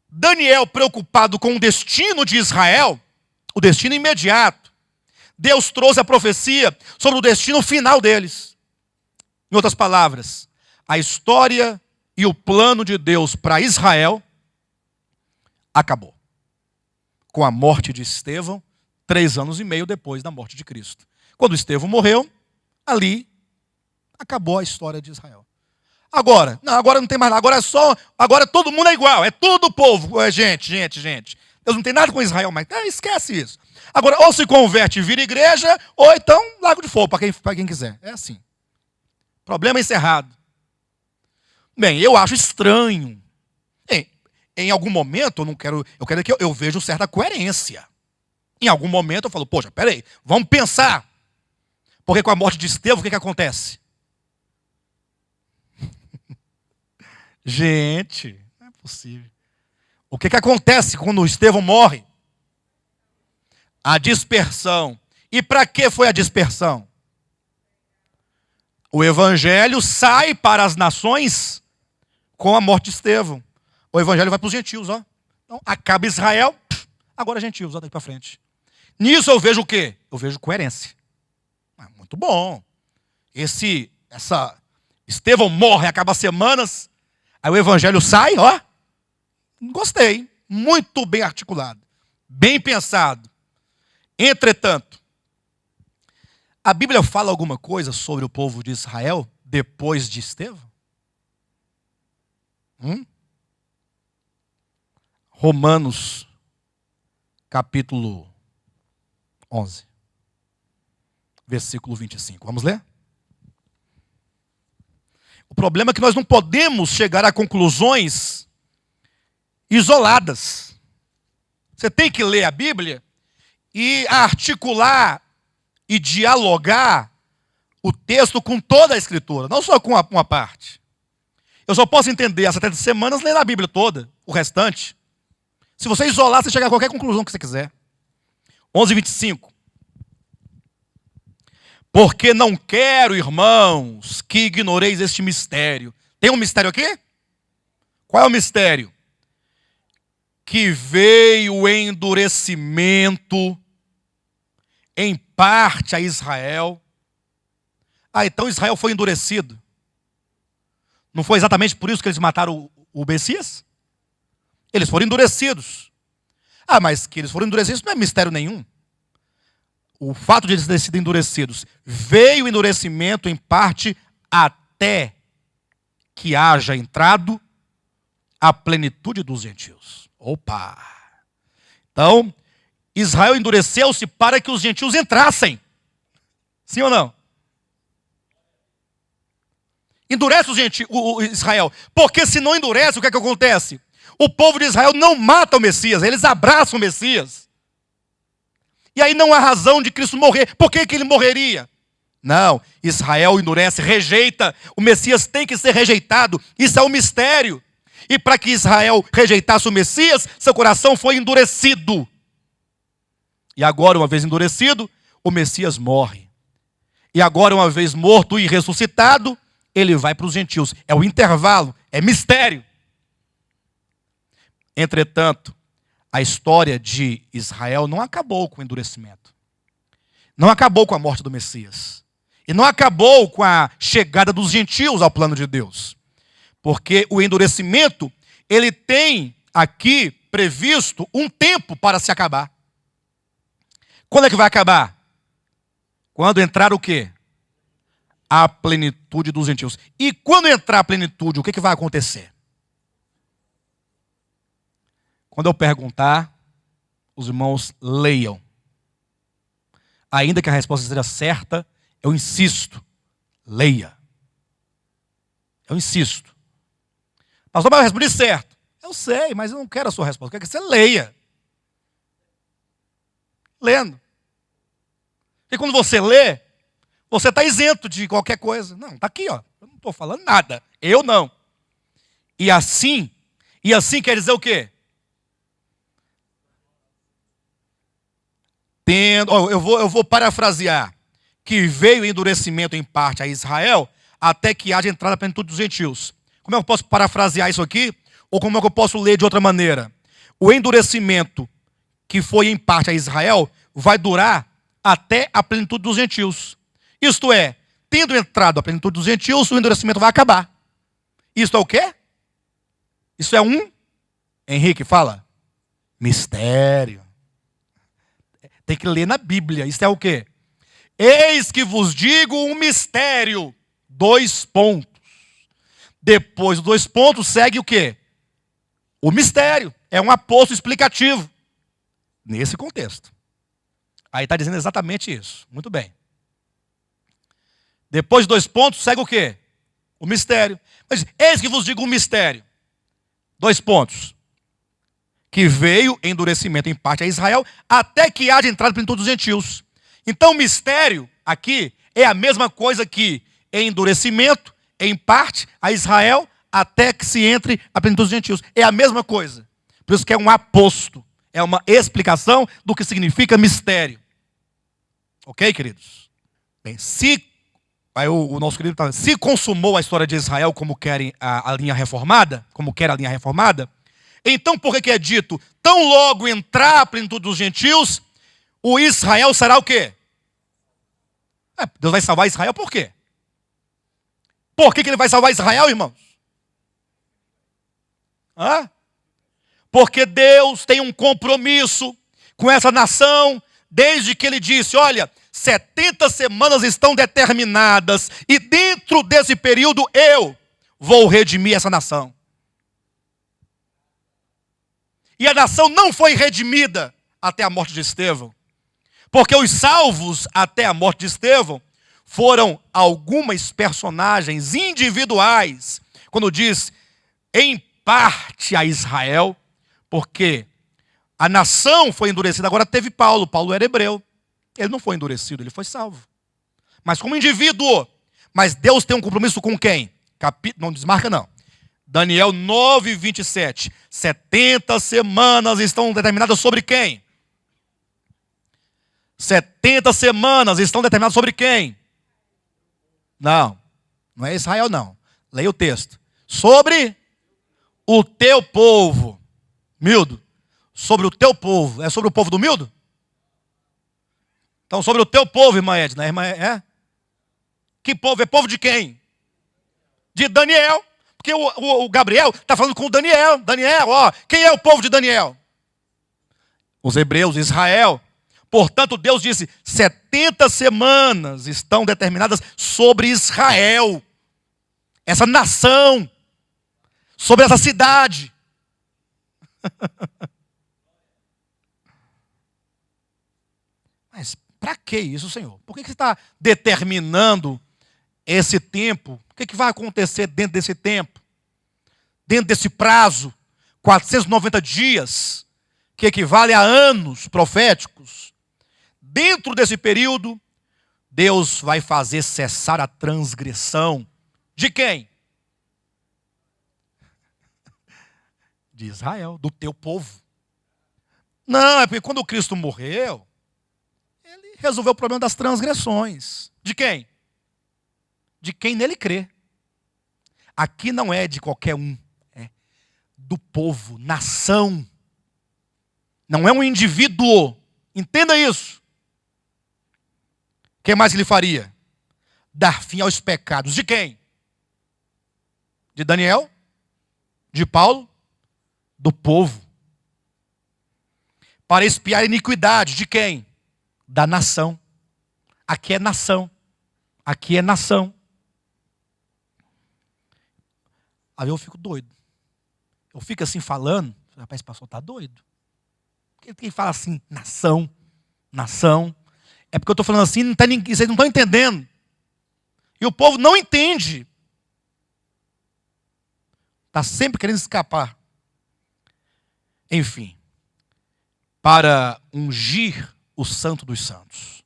Daniel preocupado com o destino de Israel, o destino imediato, Deus trouxe a profecia sobre o destino final deles. Em outras palavras, a história e o plano de Deus para Israel acabou. Com a morte de Estevão, 3 anos e meio depois da morte de Cristo. Quando Estevão morreu, ali acabou a história de Israel. Agora, não, agora não tem mais nada. Agora todo mundo é igual. É tudo povo. Gente. Deus não tem nada com Israel, mas esquece isso. Agora, ou se converte e vira igreja, ou então lago de fogo, para quem quiser. É assim. Problema encerrado. Bem, eu acho estranho. Em algum momento, eu quero que eu veja certa coerência. Em algum momento eu falo, poxa, peraí, vamos pensar. Porque com a morte de Estevão, o que acontece? Gente, não é possível. O que acontece quando Estevão morre? A dispersão. E para que foi a dispersão? O evangelho sai para as nações com a morte de Estevão. O evangelho vai para os gentios, ó. Então, acaba Israel, agora gentios, ó, daqui para frente. Nisso eu vejo o quê? Eu vejo coerência. Muito bom. Estevão morre, acaba as semanas, aí o evangelho sai, ó. Gostei. Muito bem articulado. Bem pensado. Entretanto, a Bíblia fala alguma coisa sobre o povo de Israel depois de Estevão? Romanos, capítulo 11, versículo 25. Vamos ler? O problema é que nós não podemos chegar a conclusões isoladas. Você tem que ler a Bíblia e articular e dialogar o texto com toda a Escritura, não só com uma parte. Eu só posso entender as 70 semanas lendo a Bíblia toda, o restante. Se você isolar, você chega a qualquer conclusão que você quiser. 11:25. Porque não quero, irmãos, que ignoreis este mistério. Tem um mistério aqui? Qual é o mistério? Que veio o endurecimento em parte a Israel. Então Israel foi endurecido. Não foi exatamente por isso que eles mataram o Messias? Eles foram endurecidos. Mas que eles foram endurecidos não é mistério nenhum. O fato de eles terem sido endurecidos, veio o endurecimento em parte até que haja entrado a plenitude dos gentios. Opa! Então, Israel endureceu-se para que os gentios entrassem. Sim ou não? Endurece o Israel. Porque se não endurece, o que acontece? O povo de Israel não mata o Messias, eles abraçam o Messias. E aí não há razão de Cristo morrer. Por que ele morreria? Não, Israel endurece, rejeita. O Messias tem que ser rejeitado. Isso é um mistério. E para que Israel rejeitasse o Messias, seu coração foi endurecido. E agora, uma vez endurecido, o Messias morre. E agora, uma vez morto e ressuscitado, ele vai para os gentios. É o intervalo, é mistério. Entretanto, a história de Israel não acabou com o endurecimento. Não acabou com a morte do Messias. E não acabou com a chegada dos gentios ao plano de Deus. Porque o endurecimento, ele tem aqui previsto um tempo para se acabar. Quando é que vai acabar? Quando entrar o quê? A plenitude dos gentios. E quando entrar a plenitude, o que vai acontecer? Quando eu perguntar, os irmãos leiam. Ainda que a resposta seja certa, eu insisto, leia. Eu insisto. Pastor, mas eu respondi certo. Eu sei, mas eu não quero a sua resposta. Eu quero que você leia. Lendo. Porque quando você lê, você está isento de qualquer coisa. Não, está aqui, ó. Eu não estou falando nada. Eu não. E assim quer dizer o quê? Eu vou parafrasear. Que veio endurecimento em parte a Israel, até que haja entrada a plenitude dos gentios. Como é que eu posso parafrasear isso aqui? Ou como é que eu posso ler de outra maneira? O endurecimento que foi em parte a Israel vai durar até a plenitude dos gentios. Isto é, tendo entrado a plenitude dos gentios, o endurecimento vai acabar. Isto é o quê? Isso é Henrique, fala. Mistério. Tem que ler na Bíblia. Isso é o quê? Eis que vos digo um mistério. 2 pontos. Depois dos 2 pontos segue o quê? O mistério. É um aposto explicativo. Nesse contexto. Aí está dizendo exatamente isso. Muito bem. Depois de 2 pontos segue o quê? O mistério. Mas eis que vos digo um mistério. 2 pontos. Que veio endurecimento em parte a Israel, até que haja entrado plenitude dos gentios. Então o mistério aqui é a mesma coisa que endurecimento em parte a Israel, até que se entre a plenitude dos gentios. É a mesma coisa. Por isso que é um aposto. É uma explicação do que significa mistério. Ok, queridos? Bem, aí o nosso querido está, se consumou a história de Israel como querem a linha reformada, como quer a linha reformada, então por que é dito, tão logo entrar a plenitude dos gentios, o Israel será o quê? Deus vai salvar Israel por quê? Por que ele vai salvar Israel, irmãos? Porque Deus tem um compromisso com essa nação, desde que ele disse, olha, 70 semanas estão determinadas, e dentro desse período eu vou redimir essa nação. E a nação não foi redimida até a morte de Estevão. Porque os salvos até a morte de Estevão foram algumas personagens individuais. Quando diz, em parte a Israel, porque a nação foi endurecida. Agora teve Paulo. Paulo era hebreu. Ele não foi endurecido, ele foi salvo. Mas como indivíduo. Mas Deus tem um compromisso com quem? Não desmarca não. Daniel 9, 27. 70 semanas estão determinadas sobre quem? 70 semanas estão determinadas sobre quem? Não é Israel não. Leia o texto. Sobre o teu povo. Mildo. Sobre o teu povo. É sobre o povo do Mildo? Então sobre o teu povo, irmã Edna. Irmã, Que povo? É povo de quem? De Daniel. Porque o Gabriel está falando com o Daniel. Daniel, quem é o povo de Daniel? Os hebreus, Israel. Portanto, Deus disse, 70 semanas estão determinadas sobre Israel. Essa nação. Sobre essa cidade. Mas para que isso, Senhor? Por que você está determinando esse tempo? O que vai acontecer dentro desse tempo? Dentro desse prazo? 490 dias, que equivale a anos proféticos. Dentro desse período, Deus vai fazer cessar a transgressão. De quem? De Israel, do teu povo. Não, é porque quando Cristo morreu, ele resolveu o problema das transgressões. De quem? De quem nele crê. Aqui não é de qualquer um, é do povo, nação. Não é um indivíduo. Entenda isso. O que mais ele faria? Dar fim aos pecados. De quem? De Daniel? De Paulo? Do povo. Para expiar a iniquidade. De quem? Da nação. Aqui é nação. Aqui é nação. Aí eu fico doido. Eu fico assim falando. Rapaz, esse pastor está doido. Porque quem fala assim, nação, nação. É porque eu estou falando assim, vocês não estão entendendo. E o povo não entende. Está sempre querendo escapar. Enfim. Para ungir o santo dos santos.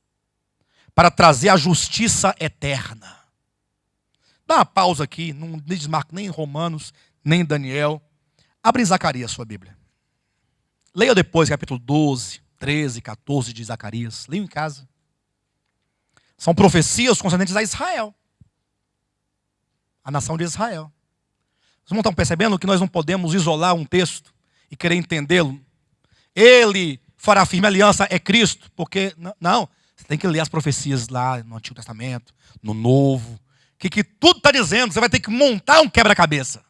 Para trazer a justiça eterna. Dá uma pausa aqui, não desmarca nem em Romanos, nem em Daniel. Abre em Zacarias sua Bíblia. Leia depois capítulo 12, 13, 14 de Zacarias. Leia em casa. São profecias concernentes a Israel. A nação de Israel. Vocês não estão percebendo que nós não podemos isolar um texto e querer entendê-lo? Ele fará firme aliança, é Cristo. Porque, não, você tem que ler as profecias lá no Antigo Testamento, no Novo. Que tudo está dizendo, você vai ter que montar um quebra-cabeça.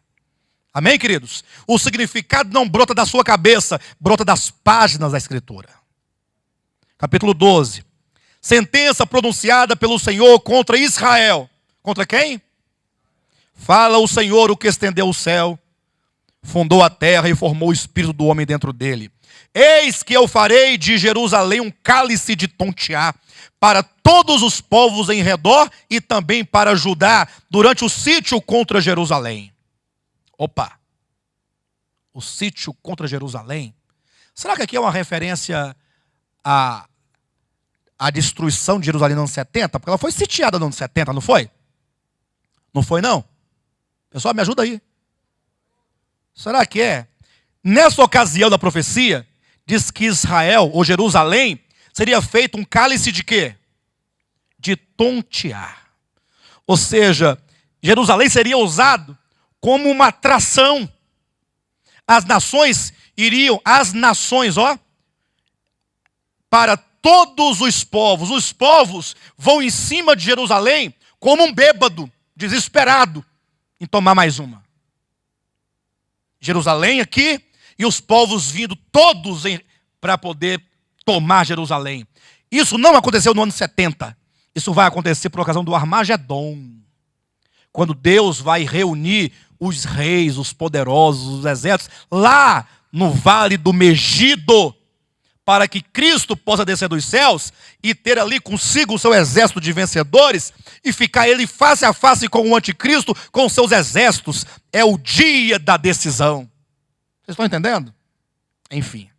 Amém, queridos? O significado não brota da sua cabeça, brota das páginas da Escritura. Capítulo 12. Sentença pronunciada pelo Senhor contra Israel. Contra quem? Fala o Senhor, o que estendeu o céu, fundou a terra e formou o espírito do homem dentro dele. Eis que eu farei de Jerusalém um cálice de tontear para todos os povos em redor e também para Judá durante o sítio contra Jerusalém. Opa! O sítio contra Jerusalém? Será que aqui é uma referência à destruição de Jerusalém no ano 70? Porque ela foi sitiada no ano 70, não foi? Não foi, não? Pessoal, me ajuda aí. Será que é? Nessa ocasião da profecia, diz que Israel, ou Jerusalém, seria feito um cálice de quê? De tontear. Ou seja, Jerusalém seria usado como uma atração. As nações, para todos os povos vão em cima de Jerusalém como um bêbado, desesperado em tomar mais uma. Jerusalém aqui e os povos vindo todos para poder tomar Jerusalém. Isso não aconteceu no ano 70. Isso vai acontecer por ocasião do Armagedon. Quando Deus vai reunir os reis, os poderosos, os exércitos, lá no vale do Megido, para que Cristo possa descer dos céus e ter ali consigo o seu exército de vencedores e ficar ele face a face com o anticristo, com os seus exércitos. É o dia da decisão. Vocês estão entendendo? Enfim.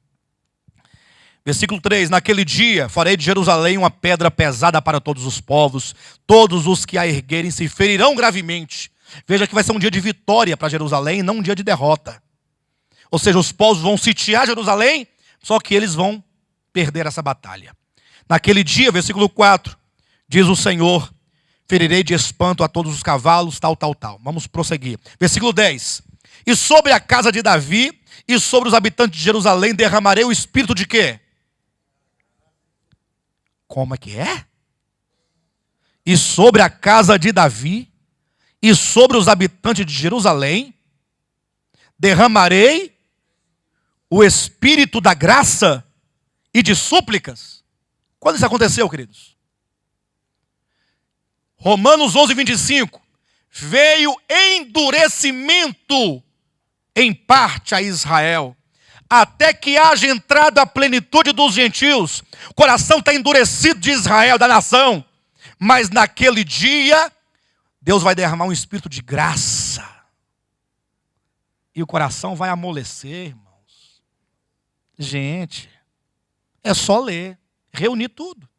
Versículo 3. Naquele dia farei de Jerusalém uma pedra pesada para todos os povos. Todos os que a erguerem se ferirão gravemente. Veja que vai ser um dia de vitória para Jerusalém, não um dia de derrota. Ou seja, os povos vão sitiar Jerusalém, só que eles vão perder essa batalha. Naquele dia, versículo 4, diz o Senhor: ferirei de espanto a todos os cavalos, tal. Vamos prosseguir. Versículo 10. E sobre a casa de Davi e sobre os habitantes de Jerusalém derramarei o espírito de quê? Como é que é? E sobre a casa de Davi e sobre os habitantes de Jerusalém derramarei o espírito da graça e de súplicas. Quando isso aconteceu, queridos? Romanos 11, 25. Veio endurecimento em parte a Israel, até que haja entrado a plenitude dos gentios. O coração está endurecido de Israel, da nação. Mas naquele dia, Deus vai derramar um espírito de graça. E o coração vai amolecer, irmãos. Gente, é só ler, reunir tudo.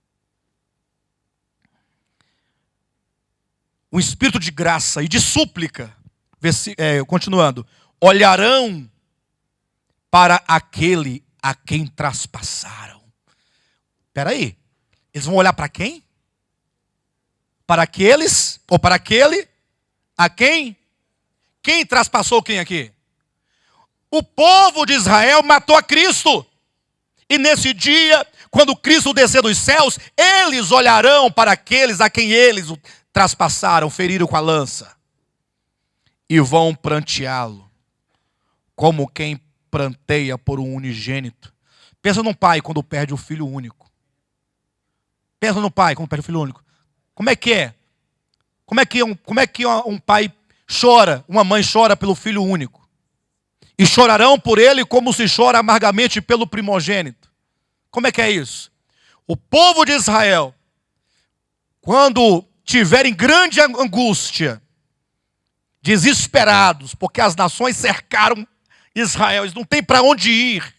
Um espírito de graça e de súplica. Continuando. Olharão para aquele a quem traspassaram. Espera aí. Eles vão olhar para quem? Para aqueles, ou para aquele a quem? Quem traspassou quem aqui? O povo de Israel matou a Cristo. E nesse dia, quando Cristo descer dos céus, eles olharão para aqueles a quem eles o traspassaram, feriram com a lança. E vão pranteá-lo, como quem pranteia por um unigênito. Pensa num pai quando perde o filho único. Pensa no pai quando perde o filho único. Como é que é? Como é que um pai chora, uma mãe chora pelo filho único? E chorarão por ele como se chora amargamente pelo primogênito. Como é que é isso? O povo de Israel, quando tiverem grande angústia, desesperados, porque as nações cercaram Israel, eles não têm para onde ir.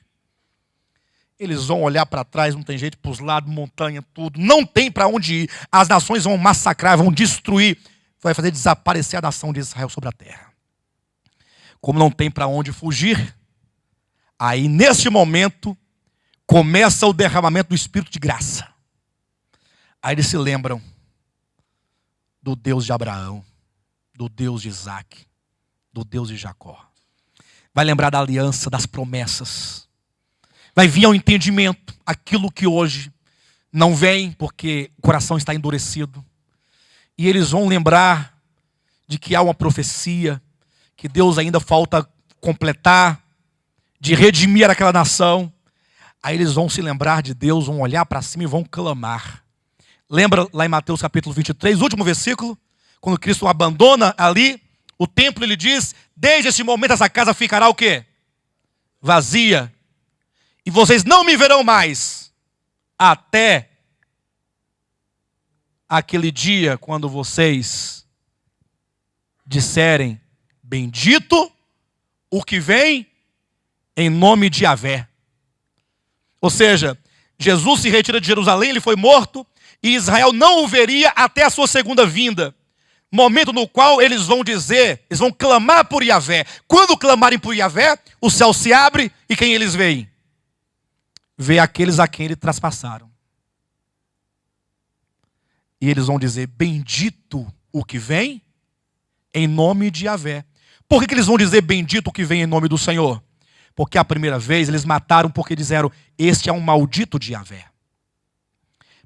Eles vão olhar para trás, não tem jeito, para os lados, montanha, tudo. Não tem para onde ir. As nações vão massacrar, vão destruir. Vai fazer desaparecer a nação de Israel sobre a terra. Como não tem para onde fugir, aí nesse momento começa o derramamento do Espírito de graça. Aí eles se lembram do Deus de Abraão, do Deus de Isaac, do Deus de Jacó. Vai lembrar da aliança, das promessas. Vai vir ao entendimento aquilo que hoje não vem, porque o coração está endurecido. E eles vão lembrar de que há uma profecia, que Deus ainda falta completar, de redimir aquela nação. Aí eles vão se lembrar de Deus, vão olhar para cima e vão clamar. Lembra lá em Mateus capítulo 23, último versículo, quando Cristo abandona ali O templo, ele diz, desde esse momento essa casa ficará o quê? Vazia. E vocês não me verão mais até aquele dia quando vocês disserem, bendito o que vem em nome de Yahvé. Ou seja, Jesus se retira de Jerusalém, ele foi morto, e Israel não o veria até a sua segunda vinda. Momento no qual eles vão dizer, eles vão clamar por Yahvé. Quando clamarem por Yahvé, o céu se abre e quem eles veem? Vê aqueles a quem eles traspassaram. E eles vão dizer, bendito o que vem em nome de Yahvé. Por que eles vão dizer bendito o que vem em nome do Senhor? Porque a primeira vez eles mataram porque disseram, este é um maldito de Yahvé.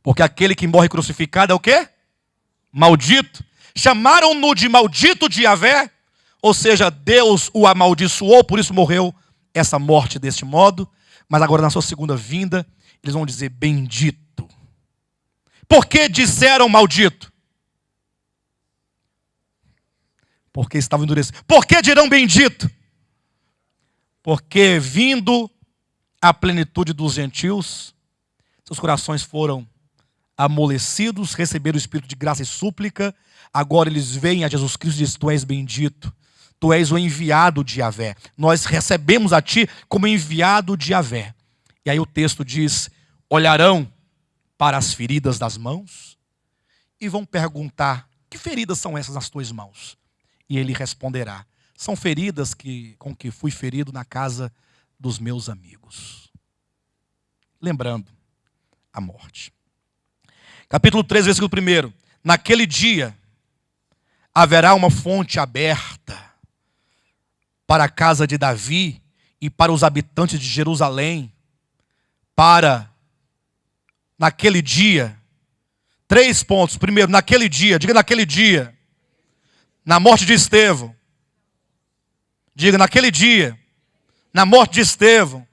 Porque aquele que morre crucificado é o quê? Maldito. Chamaram-no de maldito de Yahvé, ou seja, Deus o amaldiçoou, por isso morreu essa morte deste modo. Mas agora na sua segunda vinda, eles vão dizer bendito. Por que disseram maldito? Porque estavam endurecidos. Por que dirão bendito? Porque vindo a plenitude dos gentios, seus corações foram amolecidos, receberam o Espírito de graça e súplica. Agora eles veem a Jesus Cristo e dizem, tu és bendito, tu és o enviado de Yahvé. Nós recebemos a ti como enviado de Yahvé. E aí o texto diz, olharão para as feridas das mãos e vão perguntar, que feridas são essas nas tuas mãos? E ele responderá, são feridas com que fui ferido na casa dos meus amigos. Lembrando a morte. Capítulo 3, versículo 1. Naquele dia haverá uma fonte aberta para a casa de Davi e para os habitantes de Jerusalém. Naquele dia, 3 pontos. Primeiro, naquele dia, diga naquele dia, na morte de Estevão. Diga naquele dia, na morte de Estevão,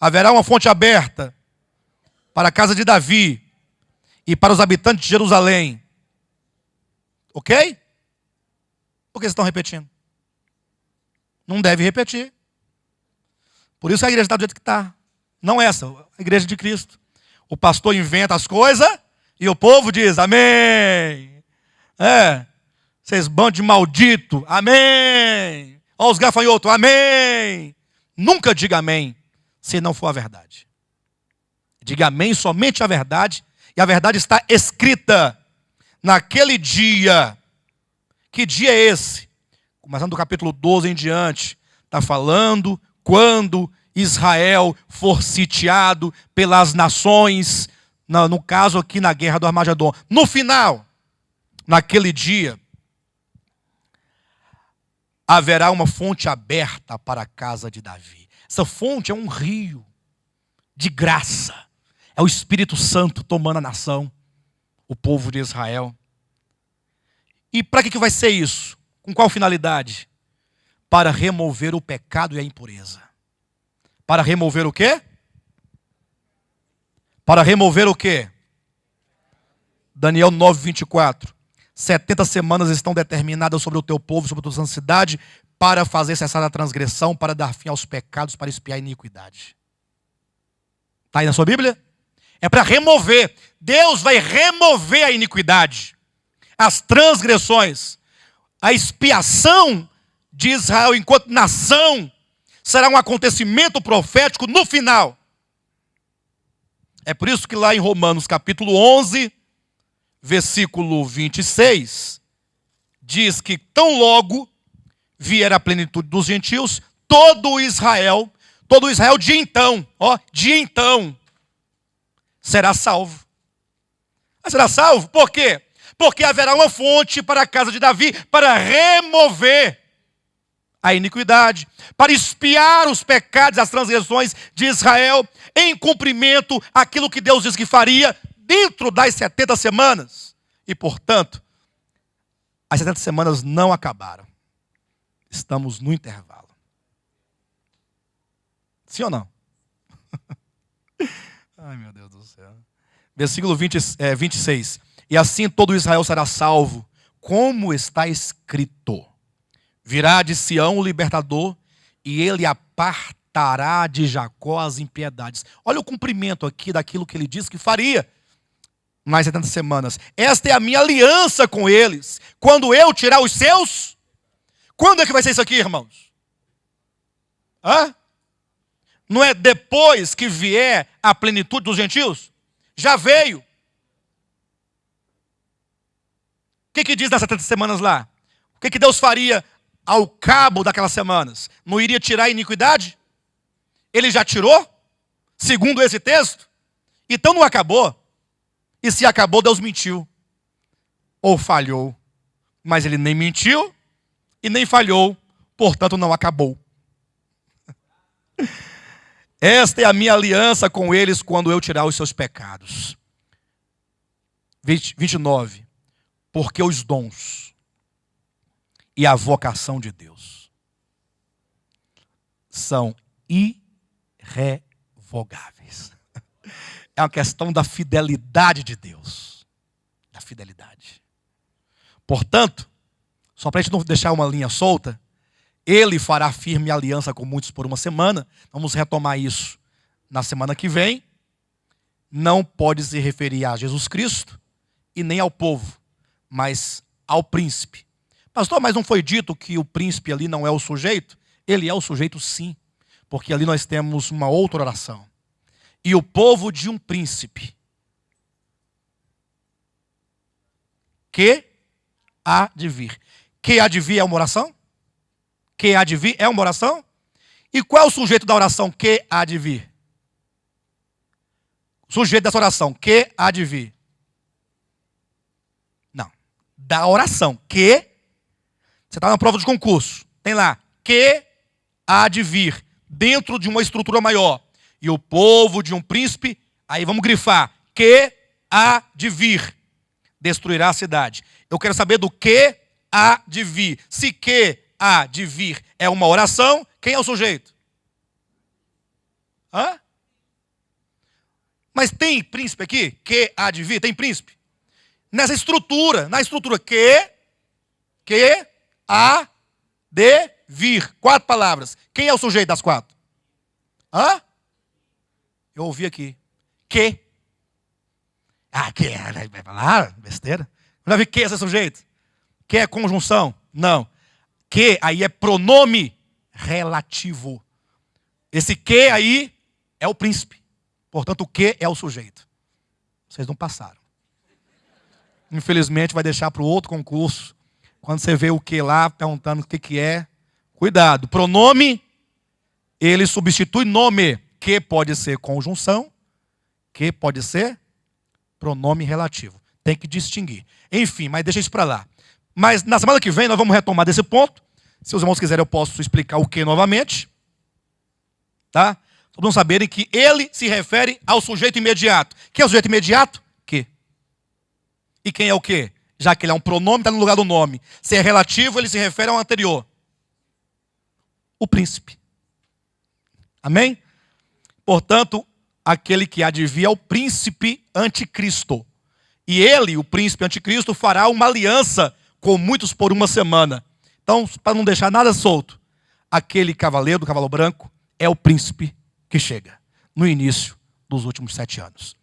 haverá uma fonte aberta para a casa de Davi e para os habitantes de Jerusalém. Ok? Por que vocês estão repetindo? Não deve repetir. Por isso a igreja está do jeito que está. Não essa, a igreja de Cristo. O pastor inventa as coisas e o povo diz, amém. Vocês bando de maldito, amém. Olha os gafanhotos, amém. Nunca diga amém, se não for a verdade. Diga amém somente a verdade. E a verdade está escrita naquele dia. Que dia é esse? Começando do capítulo 12 em diante. Está falando quando Israel for sitiado pelas nações. No caso aqui na guerra do Armagedon. No final, naquele dia, haverá uma fonte aberta para a casa de Davi. Essa fonte é um rio de graça. É o Espírito Santo tomando a nação, o povo de Israel. E para que vai ser isso? Com qual finalidade? Para remover o pecado e a impureza. Para remover o quê? Para remover o quê? Daniel 9:24. 70 semanas estão determinadas sobre o teu povo, sobre a tua santa cidade, para fazer cessar a transgressão, para dar fim aos pecados, para expiar a iniquidade. Está aí na sua Bíblia? É para remover. Deus vai remover a iniquidade, as transgressões. A expiação de Israel enquanto nação será um acontecimento profético no final. É por isso que lá em Romanos capítulo 11, versículo 26, diz que tão logo vier a plenitude dos gentios, todo Israel de então, será salvo. Mas será salvo? Por quê? Porque haverá uma fonte para a casa de Davi para remover a iniquidade, para expiar os pecados e as transgressões de Israel, em cumprimento àquilo que Deus disse que faria dentro das 70 semanas. E, portanto, as 70 semanas não acabaram. Estamos no intervalo. Sim ou não? Ai, meu Deus do céu. Versículo 26. E assim todo Israel será salvo, como está escrito. Virá de Sião o libertador, e ele apartará de Jacó as impiedades. Olha o cumprimento aqui daquilo que ele disse que faria nas 70 semanas. Esta é a minha aliança com eles. Quando eu tirar os seus... Quando é que vai ser isso aqui, irmãos? Hã? Não é depois que vier a plenitude dos gentios? Já veio. O que diz nas 70 semanas lá? O que Deus faria ao cabo daquelas semanas? Não iria tirar a iniquidade? Ele já tirou? Segundo esse texto? Então não acabou. E se acabou, Deus mentiu. Ou falhou. Mas ele nem mentiu e nem falhou. Portanto, não acabou. Esta é a minha aliança com eles quando eu tirar os seus pecados. 29. Porque os dons e a vocação de Deus são irrevogáveis. É uma questão da fidelidade de Deus. Da fidelidade. Portanto, só para a gente não deixar uma linha solta, ele fará firme aliança com muitos por uma semana. Vamos retomar isso na semana que vem. Não pode se referir a Jesus Cristo e nem ao povo, mas ao príncipe. Pastor, mas não foi dito que o príncipe ali não é o sujeito? Ele é o sujeito, sim, porque ali nós temos uma outra oração. E o povo de um príncipe que há de vir. Que há de vir é uma oração? Que há de vir é uma oração? E qual é o sujeito da oração que há de vir? O sujeito dessa oração, que há de vir? Não. Da oração, que... Você está na prova de concurso. Tem lá, que há de vir. Dentro de uma estrutura maior. E o povo de um príncipe, aí vamos grifar. Que há de vir. Destruirá a cidade. Eu quero saber do que há de vir. Se que há de vir é uma oração, quem é o sujeito? Hã? Mas tem príncipe aqui? Que há de vir? Tem príncipe? Nessa estrutura, na estrutura que há de vir. 4 palavras. Quem é o sujeito das 4? Hã? Eu ouvi aqui. Que? Ah, que é? Besteira. Não vi que esse sujeito? Que é conjunção? Não. Que aí é pronome relativo. Esse que aí é o príncipe. Portanto, o que é o sujeito. Vocês não passaram. Infelizmente, vai deixar para o outro concurso. Quando você vê o que lá, perguntando o que é. Cuidado. Pronome, ele substitui nome. Que pode ser conjunção. Que pode ser pronome relativo. Tem que distinguir. Enfim, mas deixa isso para lá. Mas na semana que vem nós vamos retomar desse ponto. Se os irmãos quiserem, eu posso explicar o que novamente. Tá? Para não saberem que ele se refere ao sujeito imediato. Quem é o sujeito imediato? Que. E quem é o que? Já que ele é um pronome, está no lugar do nome. Se é relativo, ele se refere ao anterior. O príncipe. Amém? Portanto, aquele que há de vir é o príncipe anticristo. E ele, o príncipe anticristo, fará uma aliança com muitos por uma semana. Então, para não deixar nada solto, aquele cavaleiro do cavalo branco é o príncipe que chega no início dos últimos 7 anos.